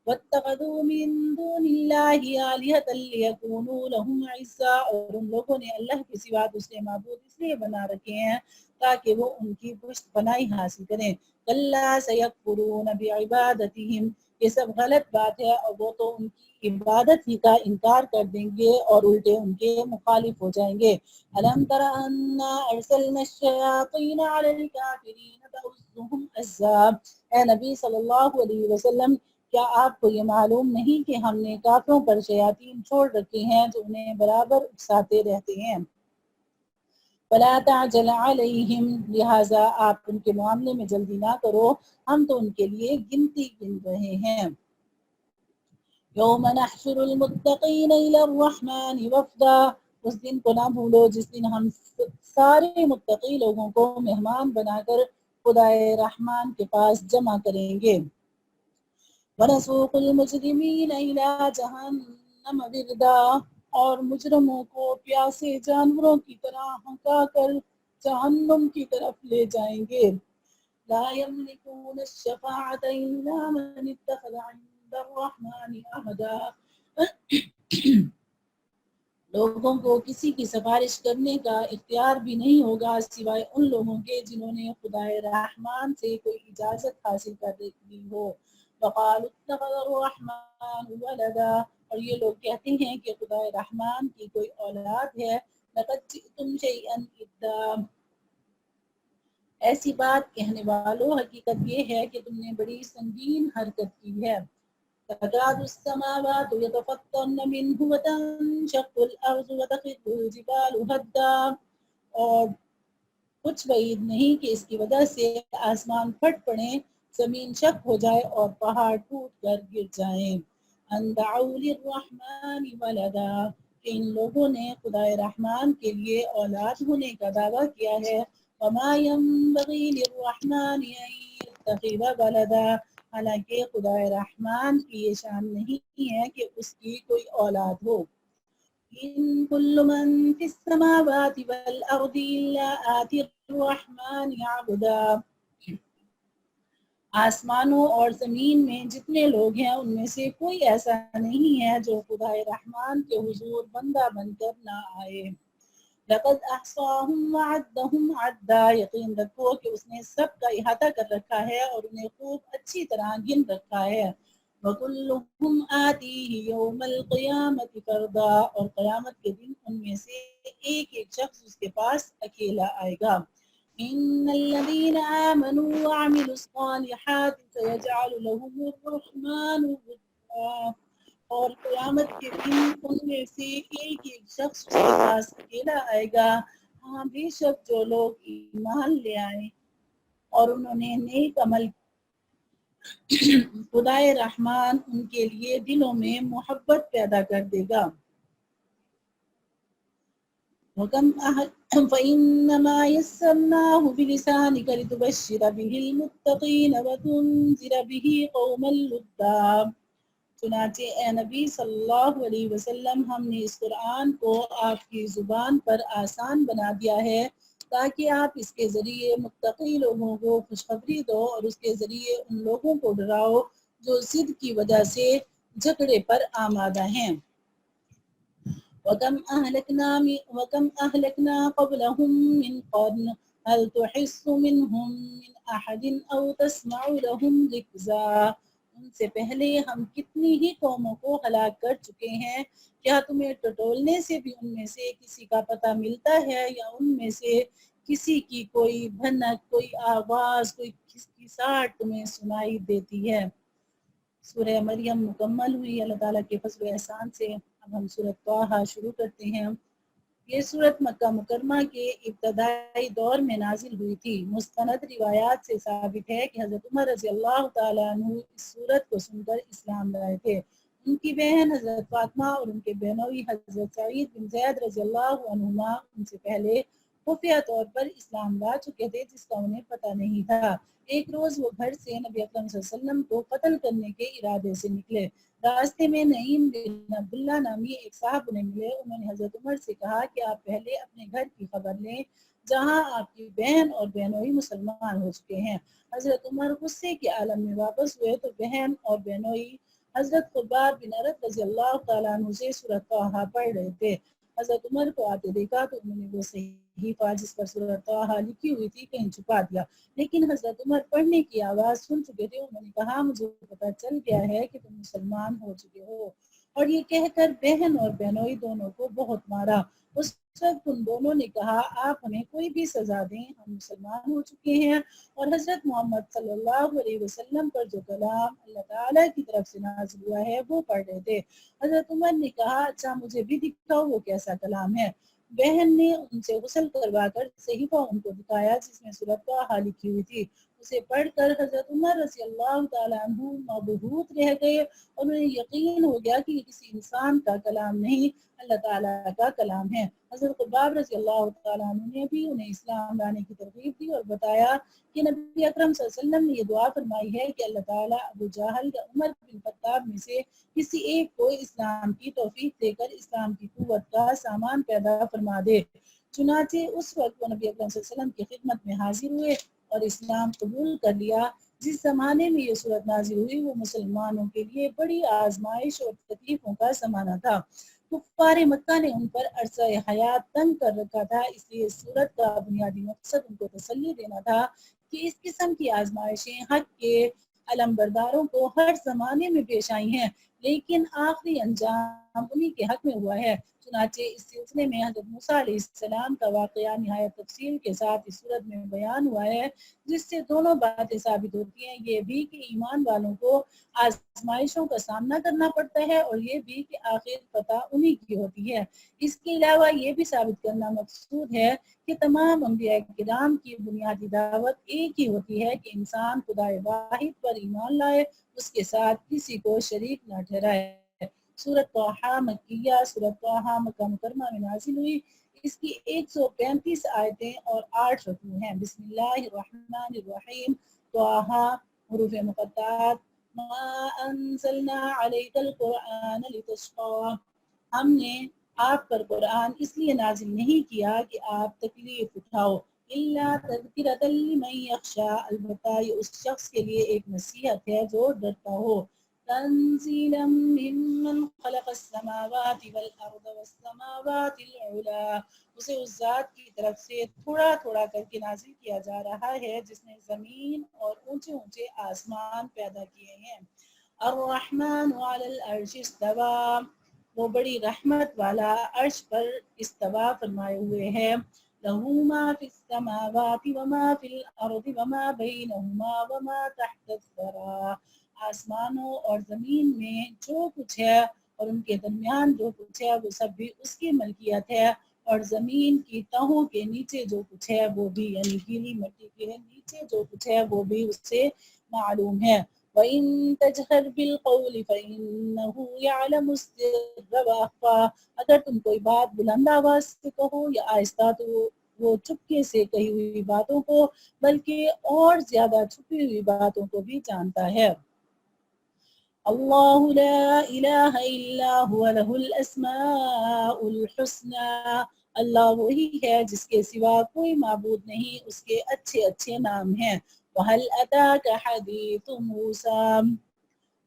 وَاتَّخَذُوا مِن دُونِ اللَّهِ آلِهَةً لِيَكُونُوا لَهُمْ عِزًّا، اور ان لوگوں نے اللہ کے سوا دوسرے معبود اس لیے بنا رکھے ہیں تاکہ وہ ان کی پشت پناہی حاصل کریں۔ کَلَّا سَيَكْفُرُونَ بِعِبَادَتِهِمْ، یہ سب غلط بات ہے اور وہ تو ان کی عبادت ہی کا انکار کر دیں گے اور الٹے ان کے مخالف ہو جائیں گے۔ أَلَمْ تَرَ أَنَّا أَرْسَلْنَا الشَّيَاطِينَ عَلَى الْكَافِرِينَ تَؤُزُّهُمْ أَزًّا، اے نبی صلی اللہ علیہ وسلم، کیا آپ کو یہ معلوم نہیں کہ ہم نے کافروں پر شیاطین چھوڑ رکھے ہیں جو انہیں برابر اکساتے رہتے ہیں۔ فَلَا تَعْجَلْ عَلَيْهِمْ، لہٰذا آپ ان کے معاملے میں جلدی نہ کرو، ہم تو ان کے لیے گنتی گن رہے ہیں۔ يَوْمَ نَحْشُرُ الْمُتَّقِينَ إِلَى الرَّحْمَنِ وَفْدًا، اس دن کو نہ بھولو جس دن ہم سارے متقی لوگوں کو مہمان بنا کر خدائے رحمان کے پاس جمع کریں گے۔ وَنَسُوقُ الْمُجْرِمِينَ إِلَى جَهَنَّمَ وِرْدًا، اور مجرموں کو پیاسے جانوروں کی طرح ہنکا کر جہنم کی طرف لے جائیں گے۔ لَا يَمْلِكُونَ الشَّفَاعَةَ إِلَّا مَنِ اتَّخَذَ عِندَ الرَّحْمَنِ عَهْدًا، لوگوں کو کسی کی سفارش کرنے کا اختیار بھی نہیں ہوگا سوائے ان لوگوں کے جنہوں نے خدائے رحمان سے کوئی اجازت حاصل کر لی ہو۔ وَقَالُوا اتَّخَذَ الرَّحْمَنُ وَلَدًا، اور یہ لوگ کہتے ہیں کہ خدائے رحمان کی کوئی اولاد ہے۔ لَقَدْ جِئْتُمْ شَيْئًا إِدًّا، ایسی بات کہنے والوں، حقیقت یہ ہے کہ تم نے بڑی سنگین حرکت کی ہے۔ تَكَادُ السَّمَاوَاتُ يَتَفَطَّرْنَ مِنْهُ وَتَنشَقُّ الْأَرْضُ وَتَخِرُّ الْجِبَالُ هَدًّا، اور کچھ بعید نہیں کہ اس کی وجہ سے آسمان پھٹ پڑیں، زمین شق ہو جائے اور پہاڑ ٹوٹ کر گر جائیں۔ أَن دَعَوْا لِلرَّحْمَنِ وَلَدًا، کہ ان لوگوں نے خدائے رحمان کے لیے اولاد ہونے کا دعویٰ کیا ہے۔ وَمَا يَنبَغِي لِلرَّحْمَنِ أَن يَتَّخِذَ وَلَدًا، حالانکہ خدائے رحمان کی یہ شان نہیں ہے کہ اس کی کوئی اولاد ہو۔ إِن كُلُّ مَن فِي السَّمَاوَاتِ وَالْأَرْضِ إِلَّا آتِي الرَّحْمَنِ عَبْدًا، آسمانوں اور زمین میں جتنے لوگ ہیں ان میں سے کوئی ایسا نہیں ہے جو خدائے رحمان کے حضور بندہ بن کر نہ آئے۔ لَقَدْ أَحْصَاهُمْ وَعَدَّهُمْ عَدًّا، یقین رکھو کہ اس نے سب کا احاطہ کر رکھا ہے اور انہیں خوب اچھی طرح گن رکھا ہے۔ وَكُلُّهُمْ آتِيهِ يَوْمَ الْقِيَامَةِ فَرْدًا، اور قیامت کے دن ان میں سے ایک ایک شخص اس کے پاس اکیلا آئے گا۔ إِنَّ الَّذِينَ آمَنُوا وَعَمِلُوا الصَّالِحَاتِ سَيَجْعَلُ لَهُمُ الرَّحْمَنُ وُدًّا، اور قیامت کے دن ان میں سے ایک ایک شخص اس کے پاس اکیلا آئے گا۔ ہاں بے شک جو لوگ ایمان لے آئے اور انہوں نے نیک عمل، خدائے رحمان ان کے لیے دلوں میں محبت پیدا کر دے گا۔ فَإِنَّمَا يَسَّرْنَاهُ بِلِسَانِكَ لِتُبَشِّرَ بِهِ الْمُتَّقِينَ وَتُنذِرَ بِهِ قَوْمًا لُدًّا، چنانچہ اے نبی صلی اللہ علیہ وسلم، ہم نے اس قرآن کو آپ کی زبان پر آسان بنا دیا ہے تاکہ آپ اس کے ذریعے متقی لوگوں کو خوشخبری دو اور اس کے ذریعے ان لوگوں کو ڈراؤ جو ضد کی وجہ سے جھگڑے پر آمادہ ہیں۔ وَكَمْ أَهْلَكْنَا قَبْلَهُمْ مِنْ قَرْنٍ هَلْ تُحِسُّ مِنْهُمْ مِنْ أَحَدٍ أَوْ تَسْمَعُ لَهُمْ رِكْزًا، ان سے پہلے ہم کتنی ہی قوموں کو ہلاک کر چکے ہیں، کیا تمہیں ٹٹولنے سے بھی ان میں سے کسی کا پتہ ملتا ہے یا ان میں سے کسی کی کوئی بھنک، کوئی آواز، کوئی کھسکساہٹ تمہیں سنائی دیتی ہے؟ سورہ مریم مکمل ہوئی اللہ تعالیٰ کے فضل و احسان سے۔ اب ہم سورۃ طٰہٰ شروع کرتے ہیں۔ یہ سورت مکہ مکرمہ کے ابتدائی دور میں نازل ہوئی تھی۔ مستند روایات سے ثابت ہے کہ حضرت عمر رضی اللہ تعالیٰ عنہ اس سورت کو سن کر اسلام لائے تھے۔ ان کی بہن حضرت فاطمہ اور ان کے بہنوئی حضرت سعید بن زید رضی اللہ عنہما ان سے پہلے خفیہ طور پر اسلام لا چکے تھے، جس کا انہیں پتہ نہیں تھا۔ ایک روز وہ گھر سے نبی اکرم صلی اللہ علیہ وسلم کو قتل کرنے کے ارادے سے نکلے۔ راستے میں نعیم بن عبداللہ نامی ایک صاحب انہیں ملے۔ انہوں نے حضرت عمر سے کہا کہ آپ پہلے اپنے گھر کی خبر لیں جہاں آپ کی بہن اور بہنوئی مسلمان ہو چکے ہیں۔ حضرت عمر غصے کے عالم میں واپس ہوئے تو بہن اور بہنوئی حضرت خباب بن عرط رضی اللہ تعالیٰ عنہ سے سورۃ طٰہٰ پڑھ رہے تھے۔ حضرت عمر کو آتے دیکھا تو انہوں نے وہ صحیفہ جس پر سورۃ طٰہٰ لکھی ہوئی تھی کہیں چھپا دیا، لیکن حضرت عمر پڑھنے کی آواز سن چکے تھے۔ انہوں نے کہا مجھے پتہ چل گیا ہے کہ تم مسلمان ہو چکے ہو، اور یہ کہہ کر بہن اور بہنوئی دونوں کو بہت مارا۔ اس وقت ان دونوں نے کہا آپ ہمیں کوئی بھی سزا دیں، ہم مسلمان ہو چکے ہیں اور حضرت محمد صلی اللہ علیہ وسلم پر جو کلام اللہ تعالیٰ کی طرف سے نازل ہوا ہے وہ پڑھ رہے تھے۔ حضرت عمر نے کہا اچھا مجھے بھی دکھاؤ وہ کیسا کلام ہے۔ بہن نے ان سے غسل کروا کر صحیفہ ان کو دکھایا جس میں سورۃ طٰہٰ لکھی ہوئی تھی۔ اسے پڑھ کر حضرت عمر رضی اللہ تعالیٰ عنہ مبہوت رہ گئے اور انہیں یقین ہو گیا کہ یہ کسی انسان کا کلام نہیں اللہ تعالیٰ کا کلام ہے۔ حضرت خباب رضی اللہ تعالیٰ عنہ نے بھی انہیں اسلام لانے کی ترغیب دی اور بتایا کہ نبی اکرم صلی اللہ علیہ وسلم نے یہ دعا فرمائی ہے کہ اللہ تعالیٰ ابو جہل یا عمر بن خطاب میں سے کسی ایک کو اسلام کی توفیق دے کر اسلام کی قوت کا سامان پیدا فرما دے۔ چنانچہ اس وقت وہ نبی اکرم صلی اللہ علیہ وسلم کی خدمت میں حاضر ہوئے اور اسلام قبول کر لیا۔ جس زمانے میں یہ صورت نازل ہوئی وہ مسلمانوں کے لیے بڑی آزمائش اور تکلیفوں کا زمانہ تھا۔ کفار مکہ نے ان پر عرصہ حیات تنگ کر رکھا تھا، اس لیے اس صورت کا بنیادی مقصد ان کو تسلی دینا تھا کہ اس قسم کی آزمائشیں حق کے علم برداروں کو ہر زمانے میں پیش آئی ہیں، لیکن آخری انجام انہی کے حق میں ہوا ہے۔ چنانچہ اس سلسلے میں حضرت موسیٰ علیہ السلام کا واقعہ نہایت تفصیل کے ساتھ اس صورت میں بیان ہوا ہے، جس سے دونوں باتیں ثابت ہوتی ہیں، یہ بھی کہ ایمان والوں کو آزمائشوں کا سامنا کرنا پڑتا ہے اور یہ بھی کہ آخر فتح انہی کی ہوتی ہے۔ اس کے علاوہ یہ بھی ثابت کرنا مقصود ہے کہ تمام انبیاء کرام کی بنیادی دعوت ایک ہی ہوتی ہے کہ انسان خدا واحد پر ایمان لائے، اس کے ساتھ کسی کو شریک نہ ٹھہرائے۔ سورۃ طٰہٰ مکیہ، سورۃ طٰہٰ مکہ مکرمہ میں نازل ہوئی۔ اس کی 135 آیتیں اور 8 رکوع ہیں۔ بسم اللہ الرحمن الرحیم۔ طٰہٰ حروف مقطعات۔ ما انزلنا علیک القرآن لتشقى، ہم نے آپ پر قرآن اس لیے نازل نہیں کیا کہ آپ تکلیف اٹھاؤ، الا تذکرۃ لمن یخشی، البتہ یہ اس شخص کے لیے ایک نصیحت ہے جو ڈرتا ہو۔ تنزیلا ممن خلق السماوات والارض والسماوات العلی، اسے اس ذات کی طرف سے تھوڑا تھوڑا کر کے نازل کیا جا رہا ہے جس نے زمین اور اونچے اونچے آسمان پیدا کیے ہیں۔ الرحمن علی العرش استوی، وہ بڑی رحمت والا عرش پر استوا فرمائے ہوئے ہے۔ لہ ما فی السماوات وما فی الارض وما بینہما وما تحت الثری، آسمانوں اور زمین میں جو کچھ ہے اور ان کے درمیان جو کچھ ہے وہ سب بھی اس کی ملکیت ہے، اور زمین کی تہوں کے نیچے جو کچھ ہے وہ بھی، یعنی گیلی مٹی کے نیچے جو کچھ ہے وہ بھی اس سے معلوم ہے۔ وَإِن تَجْهَرْ بِالْقَوْلِ فَإِنَّهُ يَعْلَمُ السِّرَّ وَأَخْفَى، اگر تم کوئی بات بلند آواز سے کہو یا آہستہ تو وہ چپکے سے کہی ہوئی باتوں کو بلکہ اور زیادہ چھپی ہوئی باتوں کو بھی جانتا ہے۔ اللہ لا الہ الا هو لہ الاسماء الحسنى، اللہ وہی ہے جس کے سوا کوئی معبود نہیں، اس کے اچھے اچھے نام ہیں۔ وَهَلْ أَتَاكَ حَدِيثُ مُوسَىٰ،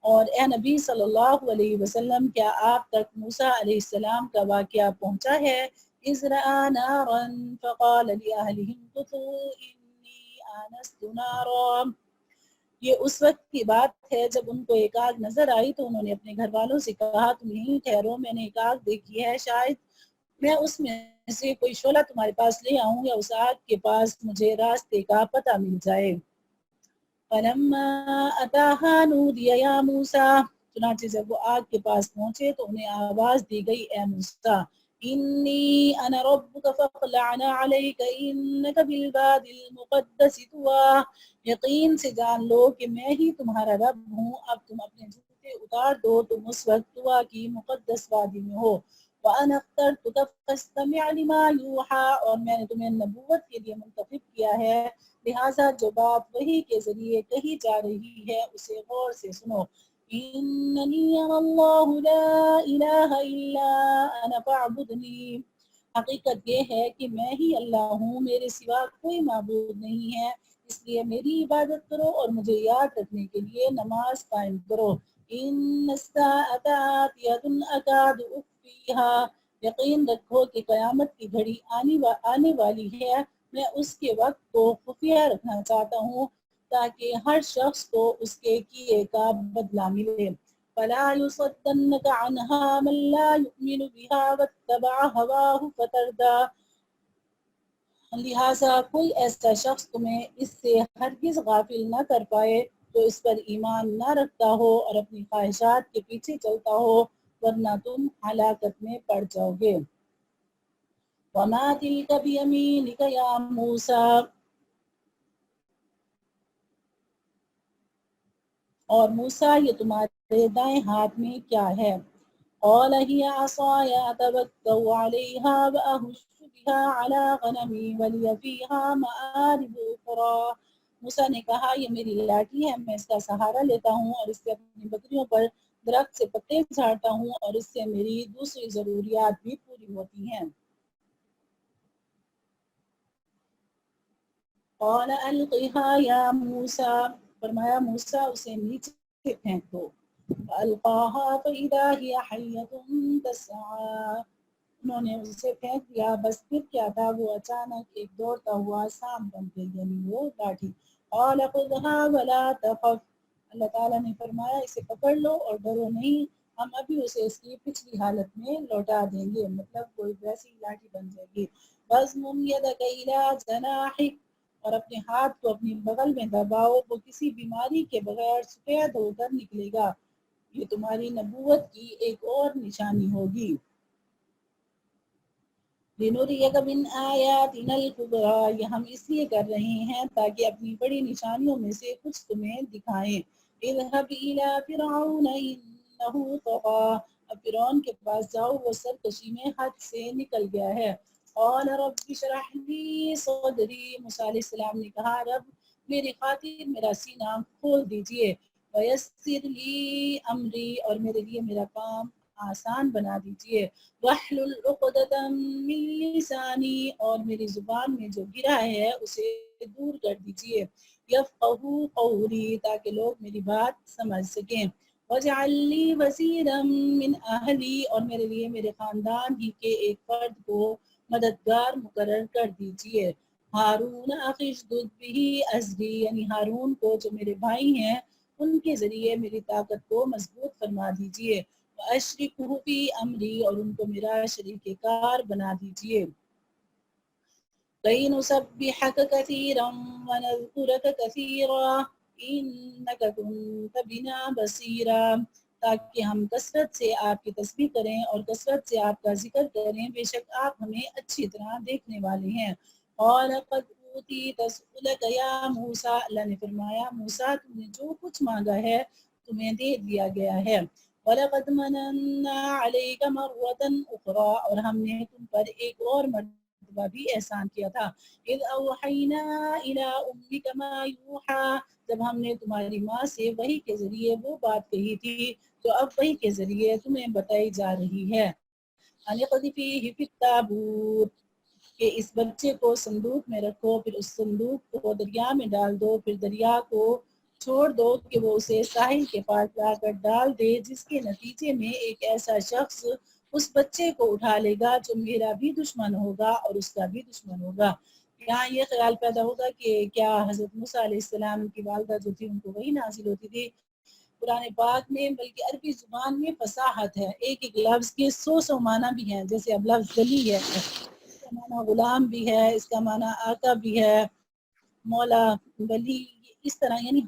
اور اے نبی صلی اللہ علیہ وسلم کیا آپ تک موسیٰ علیہ السلام کا واقعہ پہنچا ہے؟ إِذْ رَأَىٰ نَارًا فَقَالَ لِأَهْلِهِ امْكُثُوا إِنِّي آنَسْتُ نَارًا، یہ اس وقت کی بات ہے جب ان کو ایک آگ نظر آئی تو انہوں نے اپنے گھر والوں سے کہا تم یہیں ٹھہرو، میں نے ایک آگ دیکھی ہے، شاید میں اس میں سے کوئی شعلہ تمہارے پاس لے آؤں یا اس آگ کے پاس مجھے راستے کا پتہ مل جائے۔ فلما اتاها نودي يا موسى، چنانچہ جب وہ آگ کے پاس پہنچے تو انہیں آواز دی گئی، اے موسیٰ انی انا ربک فاخلع علیک انک بالواد المقدس طوی، یقین سے جان لو کہ میں ہی تمہارا رب ہوں، اب تم اپنے جوتے اتار دو، تم اس وقت طویٰ کی مقدس وادی میں ہو۔ وَأَنَا اخْتَرْتُكَ فَاسْتَمِعْ لِمَا يُوحَىٰ، اور میں نے تمہیں نبوت کے لیے منتخب کیا ہے، لہٰذا جو بات وحی کے ذریعے کہی جا رہی ہے اسے غور سے سنو۔ اننی انا اللہ لا الہ الا انا فاعبدنی، حقیقت یہ ہے کہ میں ہی اللہ ہوں، میرے سوا کوئی معبود نہیں ہے، اس لیے میری عبادت کرو اور مجھے یاد رکھنے کے لیے نماز قائم کرو۔ ان الساعۃ آتیۃ اکاد اخفیہا، یقین رکھو کہ قیامت کی گھڑی آنے والی ہے، میں اس کے وقت کو خفیہ رکھنا چاہتا ہوں تاکہ ہر شخص کو اس کے کیے کا بدلہ ملے۔ فَلَا يُصَدَّنَّكَ عَنْهَا مَن لَّا يُؤْمِنُ بِهَا وَاتَّبَعَ هَوَاهُ فَتَرْدَىٰ، لہٰذا کوئی ایسا شخص تمہیں اس سے ہرگز غافل نہ کر پائے جو اس پر ایمان نہ رکھتا ہو اور اپنی خواہشات کے پیچھے چلتا ہو، ورنہ تم ہلاکت میں پڑ جاؤ گے۔ وَمَا تِلْكَ بِيَمِينِكَ يَا مُوسَىٰ، اور موسیٰ یہ تمہارے دائیں ہاتھ میں کیا ہے؟ قَالَ هِيَ عَصَايَ أَتَوَكَّأُ عَلَيْهَا وَأَهُشُّ بِهَا عَلَىٰ غَنَمِي وَلِيَ فِيهَا مَآرِبُ أُخْرَىٰ، موسیٰ نے کہا یہ میری لاٹھی ہے، میں اس کا سہارا لیتا ہوں اور اس سے اپنی بکریوں پر درخت سے پتے جھاڑتا ہوں اور اس سے میری دوسری ضروریات بھی پوری ہوتی ہیں۔ قَالَ أَلْقِهَا يَا مُوسَىٰ، فرمایا موسیٰ اسے نیچے پھینک دو۔ فَأَلْقَاهَا فَإِذَا هِيَ حَيَّةٌ تَسْعَىٰ، انہوں نے اسے پھینک دیا، بس پھر کیا تھا وہ اچانک ایک دوڑتا ہوا سانپ بن گئی، یعنی وہ لاٹھی۔ قَالَ خُذْهَا وَلَا تَخَفْ، اللہ تعالیٰ نے فرمایا اسے پکڑ لو اور ڈرو نہیں، ہم ابھی اسے اس کی پچھلی حالت میں لوٹا دیں گے، مطلب کوئی ویسی لاٹھی بن جائے گی۔ وَاضْمُمْ يَدَكَ إِلَىٰ جَنَاحِكَ، اور اپنے ہاتھ کو اپنی بغل میں دباؤ، وہ کسی بیماری کے بغیر سفید ہو کر نکلے گا، یہ تمہاری نبوت کی ایک اور نشانی ہوگی۔ لِنُرِيَكَ مِنْ آيَاتِنَا الْكُبْرَىٰ، یہ ہم اس لیے کر رہے ہیں تاکہ اپنی بڑی نشانیوں میں سے کچھ تمہیں دکھائیں۔ اذهب إِلَىٰ فِرْعَوْنَ إِنَّهُ طَغَىٰ، اب فرعون کے پاس جاؤ، وہ سرکشی میں حد سے نکل گیا ہے۔ قَالَ رَبِّ اشْرَحْ لِي صَدْرِي، موسیٰ علیہ السلام نے کہا رب میری خاطر میرا سینہ کھول دیجئے۔ وَيَسِّرْ لِي أَمْرِي، اور میرے لیے میرا کام آسان بنا دیجئے۔ وَاحْلُلْ عُقْدَةً مِّن لِّسَانِي، اور میری زبان میں جو گرا ہے اسے دور کر دیجئے۔ يَفْقَهُوا قَوْلِي، تاکہ لوگ میری بات سمجھ سکیں۔ وَاجْعَل لِّي وَزِيرًا مِّنْ أَهْلِي، اور میرے لیے میرے خاندان ہی کے ایک فرد کو مددگار مقرر کر دیجئے۔ ہارون اخی اشدد بہ ازری، یعنی ہارون کو جو میرے بھائی ہیں ان کے ذریعے میری طاقت کو مضبوط فرما دیجئے۔ وَأَشْرِكْهُ فِي أَمْرِي، اور ان کو میرا شریک کار بنا دیجئے۔ كَيْ نُسَبِّحَكَ كَثِيرًا وَنَذْكُرَكَ كَثِيرًا إِنَّكَ كُنتَ بِنَا بَصِيرًا، تاکہ ہم کثرت سے آپ کی تسبیح کریں اور کثرت سے آپ کا ذکر کریں، بے شک آپ ہمیں اچھی طرح دیکھنے والے ہیں۔ قَالَ قَدْ أُوتِيتَ سُؤْلَكَ يَا مُوسَىٰ، اللہ نے فرمایا موسیٰ تم نے جو کچھ مانگا ہے تمہیں دے دیا گیا ہے۔ وَلَقَدْ مَنَنَّا عَلَيْكَ مَرَّةً أُخْرَىٰ، اور ہم نے تم پر ایک اور مرتبہ بھی احسان کیا تھا۔ إِذْ أَوْحَيْنَا إِلَىٰ أُمِّكَ مَا يُوحَىٰ، جب ہم نے تمہاری ماں سے وحی کے ذریعے وہ بات کہی تھی جو اب وحی کے ذریعے تمہیں بتائی جا رہی ہے۔ أَنِ اقْذِفِيهِ فِي التَّابُوتِ، کہ اس بچے کو صندوق میں رکھو، پھر اس صندوق کو دریا میں ڈال دو، پھر دریا کو چھوڑ دو کہ وہ اسے ساحل کے پاس لا کر ڈال دے، جس کے نتیجے میں ایک ایسا شخص اس بچے کو اٹھا لے گا جو میرا بھی دشمن ہوگا اور اس کا بھی دشمن ہوگا۔ یہاں یہ خیال پیدا ہوگا کہ کیا حضرت موسیٰ علیہ السلام کی والدہ جو تھی ان کو وہی نازل ہوتی تھی؟ قرآن پاک میں بلکہ عربی زبان میں فصاحت ہے، ایک ایک لفظ کے 100 معنی بھی ہیں. جیسے اب لفظ ولی ہے، اس کا معنی غلام بھی ہے، اس کا معنی آقا بھی ہے، مولا، ولی، اس طرح یعنی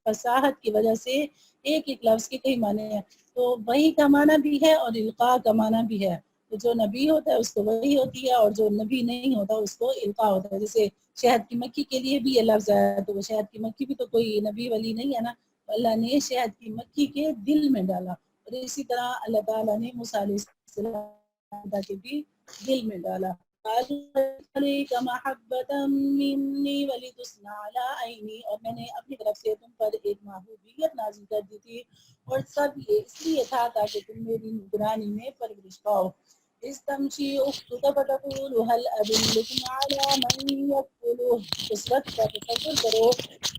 فصاحت کی وجہ سے ایک ایک لفظ کے کئی معنی ہیں. تو وہی کا معنی بھی ہے اور القاء کا معنی بھی ہے. تو جو نبی ہوتا ہے اس کو وہی ہوتی ہے، اور جو نبی نہیں ہوتا اس کو القاء ہوتا ہے. جیسے شہد کی مکھی کے لیے بھی یہ لفظ ہے، تو وہ شہد کی مکھی بھی تو کوئی نبی ولی نہیں ہے نا، اللہ نے شہد کی مکھی کے دل میں ڈالا. اور اسی طرح اللہ تعالیٰ نے موسیٰ علیہ السلام کے بھی دل میں ڈالا. اور میں نے اپنی طرف سے تم پر ایک محبوبیت نازل کر دی تھی، اور سب یہ اس لیے تھا تاکہ تم میری نگرانی میں پرورش پاؤ. استمشي اختك فتقول هل ادلكم على من يقتله. اس وقت کا تصور کرو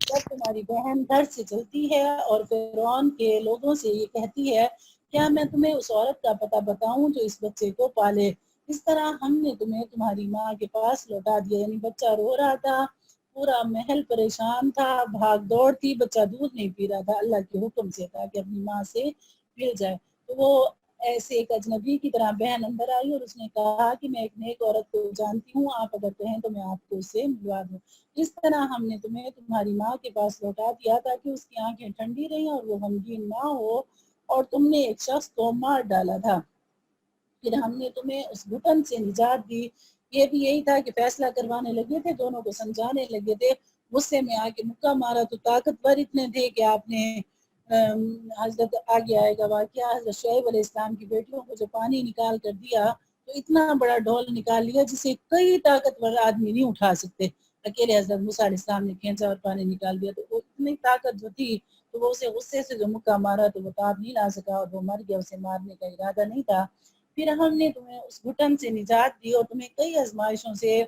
جب تمہاری بہن گھر سے چلتی ہے اور فرعون کے لوگوں سے یہ کہتی ہے کیا میں تمہیں اس عورت کا پتہ بتاؤں جو اس بچے کو پالے. اس طرح ہم نے تمہیں تمہاری ماں کے پاس لوٹا دیا. یعنی بچہ رو رہا تھا، پورا محل پریشان تھا، بھاگ دوڑ تھی، بچہ دودھ نہیں پی رہا تھا، اللہ کے حکم سے تھا کہ اپنی ماں سے مل جائے. تو وہ ایسے ایک اجنبی کی طرح بہن اندر آئی اور اس نے کہا کہ میں ایک نیک عورت کو جانتی ہوں، آپ اگر کہیں تو میں آپ کو اسے ملوا دوں. اس طرح ہم نے تمہیں تمہاری ماں کے پاس لوٹا دیا تاکہ اس کی آنکھیں ٹھنڈی رہیں اور وہ غمگین نہ ہو. اور تم نے ایک شخص کو مار ڈالا تھا، پھر ہم نے تمہیں اس گھٹن سے نجات دی. یہ بھی یہی تھا کہ فیصلہ کروانے لگے تھے، دونوں کو سمجھانے لگے تھے، غصے میں آ کے مکہ مارا تو طاقتور اتنے تھے کہ آپ نے حضرت آگے آئے گا واقعہ، حضرت شعیب علیہ السلام کی بیٹیوں کو جو پانی نکال کر دیا تو اتنا بڑا ڈھول نکال لیا جسے کئی طاقتور آدمی نہیں اٹھا سکتے. اکیلے حضرت موسیٰ علیہ السلام نے کھینچا اور پانی نکال دیا. تو وہ اتنی طاقت جو تھی تو وہ اسے غصے سے جو مکہ مارا تو وہ تاب نہیں لا سکا اور وہ مر گیا، اسے مارنے کا ارادہ نہیں تھا. پھر ہم نے تمہیں اس گھٹن سے نجات دی اور تمہیں کئی آزمائشوں سے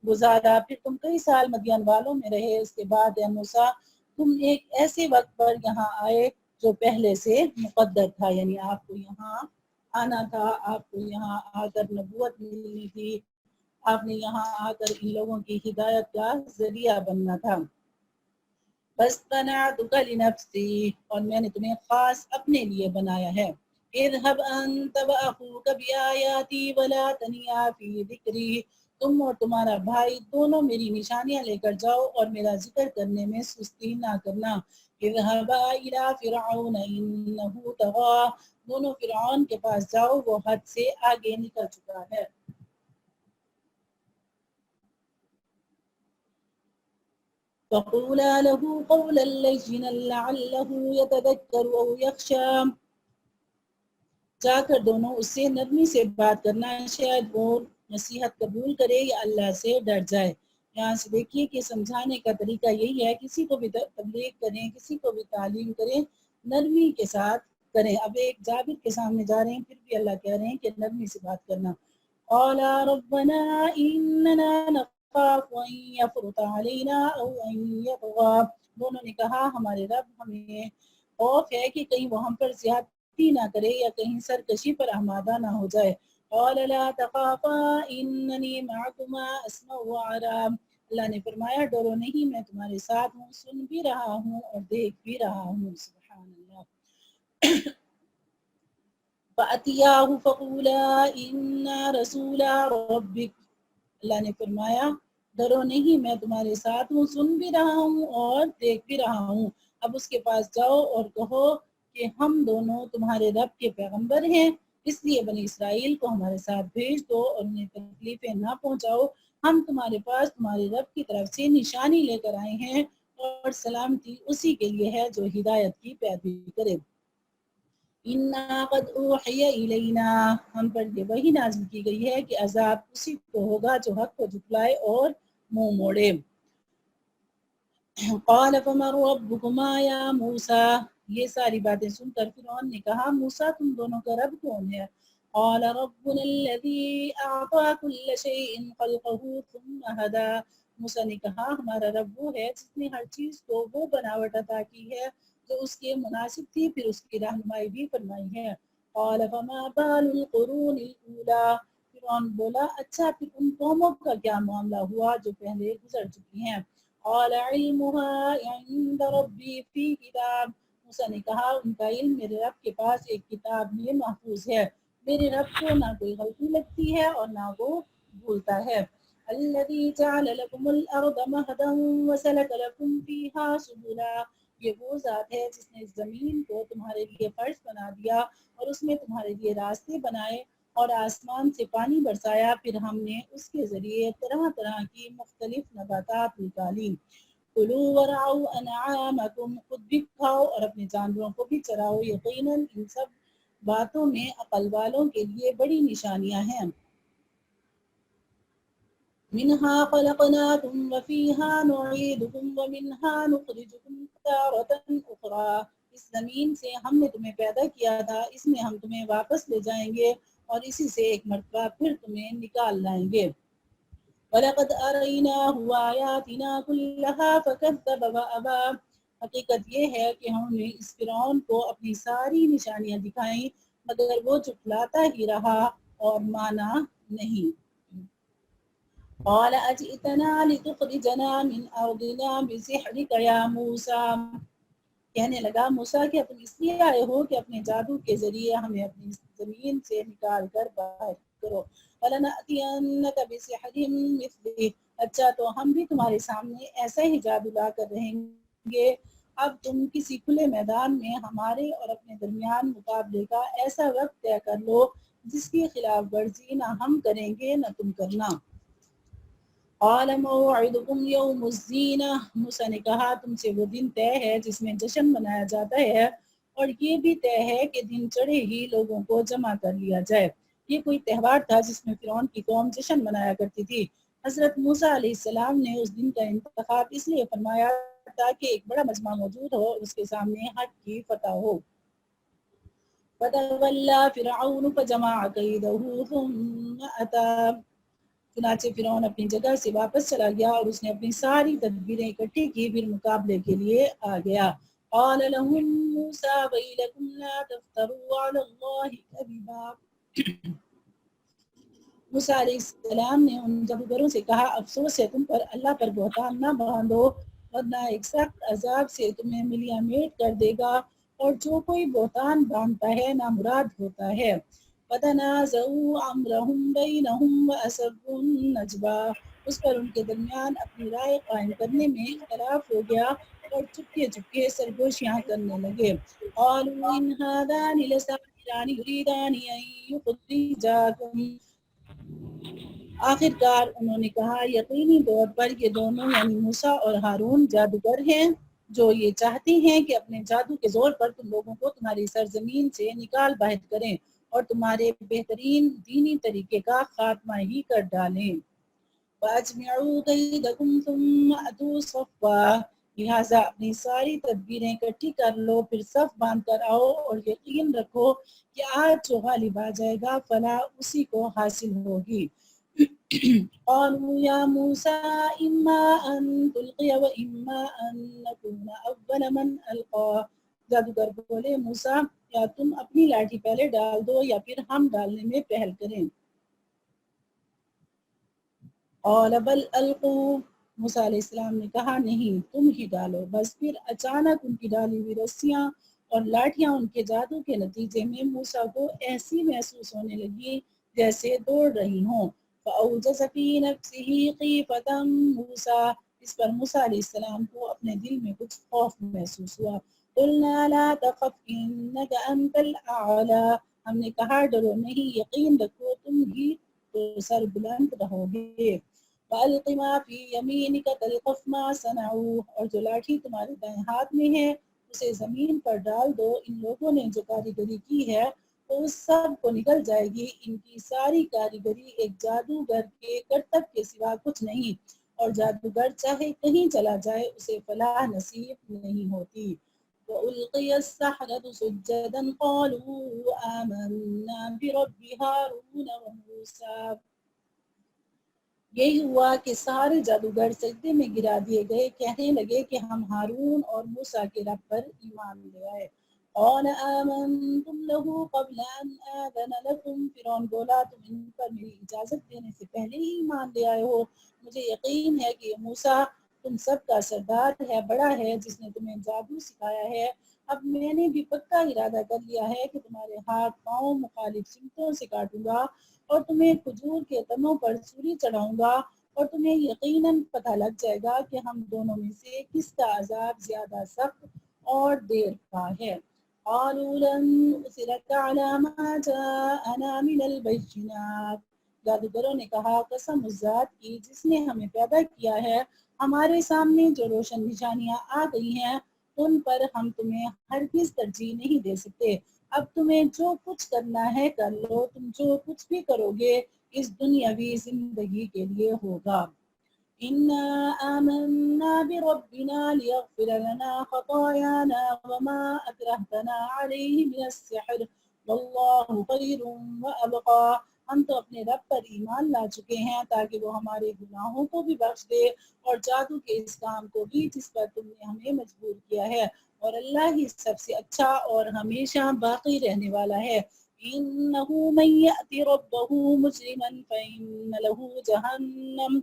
گزارا. پھر تم کئی سال مدین والوں میں رہے. اس کے بعد اے موسیٰ تم ایک ایسے وقت پر یہاں آئے جو پہلے سے مقدر تھا. یعنی آپ کو یہاں آنا تھا، آپ کو یہاں آ کر نبوت ملنی تھی، آپ نے یہاں آ کر ان لوگوں کی ہدایت کا ذریعہ بننا تھا. فاصطنعتک لنفسی، اور میں نے تمہیں خاص اپنے لیے بنایا ہے. اذهب انت واخوك بآیاتی ولا تنیا فی ذکری، تم اور تمہارا بھائی دونوں میری نشانیاں لے کر جاؤ اور میرا ذکر کرنے میں سستی نہ کرنا. اذهبا الى فرعون انه طغى، دونوں فرعون کے پاس جاؤ، وہ حد سے آگے نکل چکا ہے. فقولا له قولا لینا لعله يتذكر او يخشى، جا کر دونوں اس سے نرمی سے بات کرنا، شاید وہ نصیحت قبول کرے یا اللہ سے ڈر جائے. یہاں سے دیکھیے کہ سمجھانے کا طریقہ یہی ہے، کسی کو بھی تبلیغ کریں، کسی کو بھی تعلیم کریں، نرمی کے ساتھ کریں. اب ایک جابر کے سامنے جا رہے ہیں، پھر بھی اللہ کہہ رہے ہیں کہ نرمی سے بات کرنا. قال ربنا اننا نخاف ان يفرط علينا او ان يطغى، دونوں نے کہا ہمارے رب ہمیں خوف ہے کہ کہیں وہ ہم پر زیادتی نہ کرے یا کہیں سرکشی پر آمادہ نہ ہو جائے. قال لا تخافا انني معكما اسمع وارى، اللہ نے فرمایا ڈرو نہیں، میں تمہارے ساتھ ہوں، سن بھی رہا ہوں اور دیکھ بھی رہا ہوں. سبحان اللہ. فَأَتِيَاهُ فَقُولَا إِنَّا رَسُولَا رَبِّكَ، اللہ نے فرمایا ڈرو نہیں، میں تمہارے ساتھ ہوں، سن بھی رہا ہوں اور دیکھ بھی رہا ہوں. اب اس کے پاس جاؤ اور کہو کہ ہم دونوں تمہارے رب کے پیغمبر ہیں، اس لیے بنی اسرائیل کو ہمارے ساتھ بھیج دو اور انہیں تکلیفیں نہ پہنچاؤ. ہم تمہارے پاس تمہارے رب کی طرف سے نشانی لے کر آئے ہیں، اور سلامتی اسی کے لیے ہے جو ہدایت کی پیروی کرے. اِنَّا قَدْ أُوحِيَ إِلَيْنَا، ہم پر یہ وحی نازل کی گئی ہے کہ عذاب اسی کو ہوگا جو حق کو جھٹلائے اور منہ موڑے. قَالَ فَمَن رَبُّكُمَا يَا مُوسَىٰ، یہ ساری باتیں سن کر فرعون نے کہا موسیٰ تم دونوں کا رب کون ہے؟ قَالَ رَبُّنَا الَّذِي أَعْطَىٰ كُلَّ شَيْءٍ خَلْقَهُ ثُمَّ هَدَىٰ، موسیٰ نے کہا ہمارا رب وہ ہے جس نے ہر چیز کو وہ بناوٹ عطا کی ہے جو اس کے مناسب تھی، پھر اس کی رہنمائی بھی فرمائی ہے. قال فما بال القرون الاولى، فرعون بولا اچھا پھر ان قوموں کا کیا معاملہ ہوا جو پہلے گزر چکی ہیں. قال علمها عند ربي في كتاب. موسیٰ نے کہا ان کا علم میرے رب کے پاس ایک کتاب میں محفوظ ہے. میرے رب کو نہ کوئی غلطی لگتی ہے اور نہ وہ بھولتا ہے. الذي جعل لكم الارض مهدا وسلك لكم فيها سبلا. یہ وہ ذات ہے جس نے زمین کو تمہارے لیے فرش بنا دیا اور اس میں تمہارے لیے راستے بنائے اور آسمان سے پانی برسایا، پھر ہم نے اس کے ذریعے طرح طرح کی مختلف نباتات نکالی. کلوا ورعوا انعامکم، خود بھی کھاؤ اور اپنے جانوروں کو بھی چراؤ، یقیناً ان سب باتوں میں عقل والوں کے لیے بڑی نشانیاں ہیں. منها خلقناكم وفيها نعيدكم ومنها نخرجكم تارة أخرى. اس زمین سے ہم نے تمہیں پیدا کیا تھا، اس میں ہم تمہیں واپس لے جائیں گے اور اسی سے ایک مرتبہ پھر تمہیں نکال لائیں گے. وَلَقَدْ أَرَيْنَاهُ آيَاتِنَا كُلَّهَا فَكَذَّبَ وَأَبَى. حقیقت یہ ہے کہ ہم نے اس فرعون کو اپنی ساری نشانیاں دکھائیں مگر وہ جھٹلاتا ہی رہا اور مانا نہیں. قال أجئتنا لتخرجنا من أرضنا بسحرك يا موسى. کہنے لگا موسیٰ کہ تم اس لیے آئے ہو کہ اپنے جادو کے ذریعے ہمیں اپنی زمین سے نکال کر باہر کرو. وَلَنَأْتِيَنَّكَ بِسِحْرٍ مِثْلِهِ. اچھا تو ہم بھی تمہارے سامنے ایسا ہی جادو لا کر رہیں گے. اب تم کسی کھلے میدان میں ہمارے اور اپنے درمیان مقابلے کا ایسا وقت طے کر لو جس کی خلاف ورزی نہ ہم کریں گے نہ تم کرنا. قال موعدكم يوم الزینہ. موسیٰ نے کہا تم سے وہ دن طے ہے جس میں جشن منایا جاتا ہے اور یہ بھی طے ہے کہ دن چڑھے ہی لوگوں کو جمع کر لیا جائے. یہ کوئی تہوار تھا جس میں فرعون کی قوم جشن منایا کرتی تھی. حضرت موسیٰ علیہ السلام نے اس دن کا انتخاب اس لیے فرمایا تاکہ ایک بڑا مجمع موجود ہو اور اس کے سامنے حق کی فتح ہو. فتولى فرعون فجمع كيده ثم أتى. چنانچہ فرعون اپنی جگہ سے واپس چلا گیا اور اس نے اپنی ساری تدبیریں اکٹھی کی پھر مقابلے کے لیے آ گیا. قال لهم موسى ويلكم لا تفتروا على الله كذبا. موسیٰ علیہ السلام نے ان جادوگروں سے کہا افسوس ہے تم پر، اللہ پر بہتان نہ باندھو ورنہ ایک سخت عذاب سے تمہیں ملیاں میٹ کر دے گا، اور جو کوئی بہتان باندھتا ہے نامراد ہوتا ہے. وَتَنَازَعُوا أَمْرَهُمْ بَيْنَهُمْ وَأَسَرُّوا النَّجْوَىٰ. اس پر ان کے درمیان اپنی رائے قائم کرنے میں اختلاف ہو گیا اور چپکے چپکے سرگوشیاں کرنے لگے. قَالُوا إِنْ هَٰذَانِ لَسَاحِرَانِ يُرِيدَانِ أَن يُخْرِجَاكُمْ. آخر کار انہوں نے کہا یقینی طور پر یہ دونوں یعنی موسیٰ اور ہارون جادوگر ہیں جو یہ چاہتے ہیں کہ اپنے جادو کے زور پر تم لوگوں کو تمہاری سرزمین سے نکال باہر کریں اور تمہارے بہترین دینی طریقے کا خاتمہ ہی کر ڈالیں. وَأَجْمِعُوا كَيْدَكُمْ ثُمَّ أَتُوا صَفًّا. لہٰذا اپنی ساری تدبیریں اکٹھی کر لو پھر صف باندھ کر آؤ اور یقین رکھو کہ آج جو غالب آ جائے گا فلاح اسی کو حاصل ہوگی. قالوا يا موسى إما أن تلقي وإما أن نكون أول من ألقى. جادوگر بولے موسیٰ یا تم اپنی لاٹھی پہلے ڈال دو یا پھر ہم ڈالنے میں پہل کریں. قال بل ألقوا. موسیٰ علیہ السلام نے کہا نہیں تم ہی ڈالو. بس پھر اچانک ان کی ڈالی ہوئی رسیاں اور لاٹھیاں ان کے جادو کے نتیجے میں موسیٰ کو ایسی محسوس ہونے لگی جیسے دوڑ رہی ہوں. فأوجس في نفسه خيفة موسى. اس پر موسیٰ علیہ السلام کو اپنے دل میں کچھ خوف محسوس ہوا. قلنا لا تخف إنك أنت الأعلى. ہم نے کہا ڈرو نہیں یقین رکھو تم ہی تو سر بلند رہو گے. فألق ما في يمينك تلقف ما صنعوا. اور جو لاٹھی تمہارے دائیں ہاتھ میں ہے اسے زمین پر ڈال دو، ان لوگوں نے جو کاریگری کی ہے تو اس سب کو نکل جائے گی. ان کی ساری کاریگری ایک جادوگر کے کرتب کے سوا کچھ نہیں، اور جادوگر چاہے کہیں چلا جائے اسے فلاح نصیب نہیں ہوتی. وَأُلْقِيَ السَّحَرَةُ سُجَّدًا قَالُوا آمَنَّا بِرَبِّ هَارُونَ وَمُوسَىٰ. یہی ہوا کہ سارے جادوگر سجدے میں گرا دیے گئے، کہنے لگے کہ ہم ہارون اور موسیٰ کے رب پر ایمان لے آئے. قال آمنتم له قبل أن آذن لكم، فرعون بولا تم ان پر میری اجازت دینے سے پہلے ہی ایمان لے آئے ہو، مجھے یقین ہے کہ موسیٰ تم سب کا سردار ہے، بڑا ہے، جس نے تمہیں جادو سکھایا ہے۔ اب میں نے بھی پکا ارادہ کر لیا ہے کہ تمہارے ہاتھ پاؤں مخالف سمتوں سے کاٹوں گا اور تمہیں کھجور کے تنوں پر سولی چڑھاؤں گا، اور تمہیں یقیناً پتہ لگ جائے گا کہ ہم دونوں میں سے کس کا عذاب زیادہ سخت اور دیر کا ہے۔ قالوا لن نؤثرك على ما جاءنا من البينات، جادوگروں نے کہا قسم اس ذات کی جس نے ہمیں پیدا کیا ہے، ہمارے سامنے جو روشن نشانیاں آ گئی ہیں ان پر ہم تمہیں ہرگز ترجیح نہیں دے سکتے۔ اب تمہیں جو کچھ کرنا ہے کر لو، تم جو کچھ بھی کرو گے اس دنیاوی زندگی کے لیے ہوگا۔ إنا آمنا بربنا ليغفر لنا خطايانا وما أكرهتنا عليه من السحر والله خير وأبقى، ہم تو اپنے رب پر ایمان لا چکے ہیں تاکہ وہ ہمارے گناہوں کو بھی بخش دے اور جادو کے اس کام کو بھی جس پر تم نے ہمیں مجبور کیا ہے، اور اللہ ہی سب سے اچھا اور ہمیشہ باقی رہنے والا ہے۔ إنه من يأت ربه مجرما فإن له جهنم،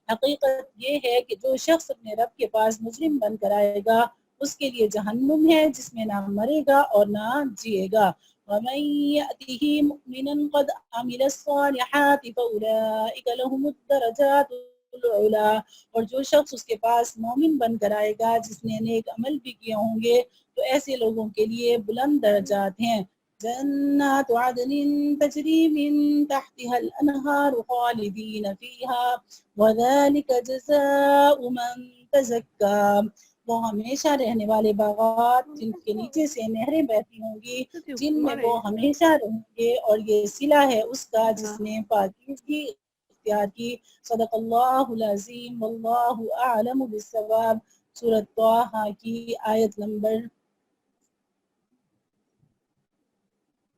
حقیقت یہ ہے کہ جو شخص اپنے رب کے پاس مجرم بن کر آئے گا اس کے لیے جہنم ہے جس میں نہ مرے گا اور نہ جیے گا۔ وَمَن يَأْتِهِ مُؤْمِنًا قَدْ عَمِلَ الصَّالِحَاتِ فَأُولَئِكَ لَهُمُ الدَّرَجَاتُ الْعُلَىٰ، اور جو شخص اس کے پاس مومن بن کر آئے گا جس نے نیک عمل بھی کیے ہوں گے تو ایسے لوگوں کے لیے بلند درجات ہیں۔ جنات عدن تجری من تحتها الانہار خالدین فیہا وذلک جزاء من تزکا، وہ ہمیشہ رہنے والے باغات جن کے نیچے سے نہریں بہتی ہوں گی جن میں وہ ہمیشہ رہیں گے، اور یہ صلہ ہے اس کا جس نے پاکیزگی اختیار کی۔ صدق اللہ العظیم واللہ اعلم بالصواب۔ سورۃ طٰہٰ کی آیت نمبر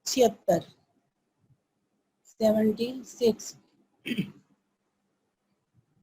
76۔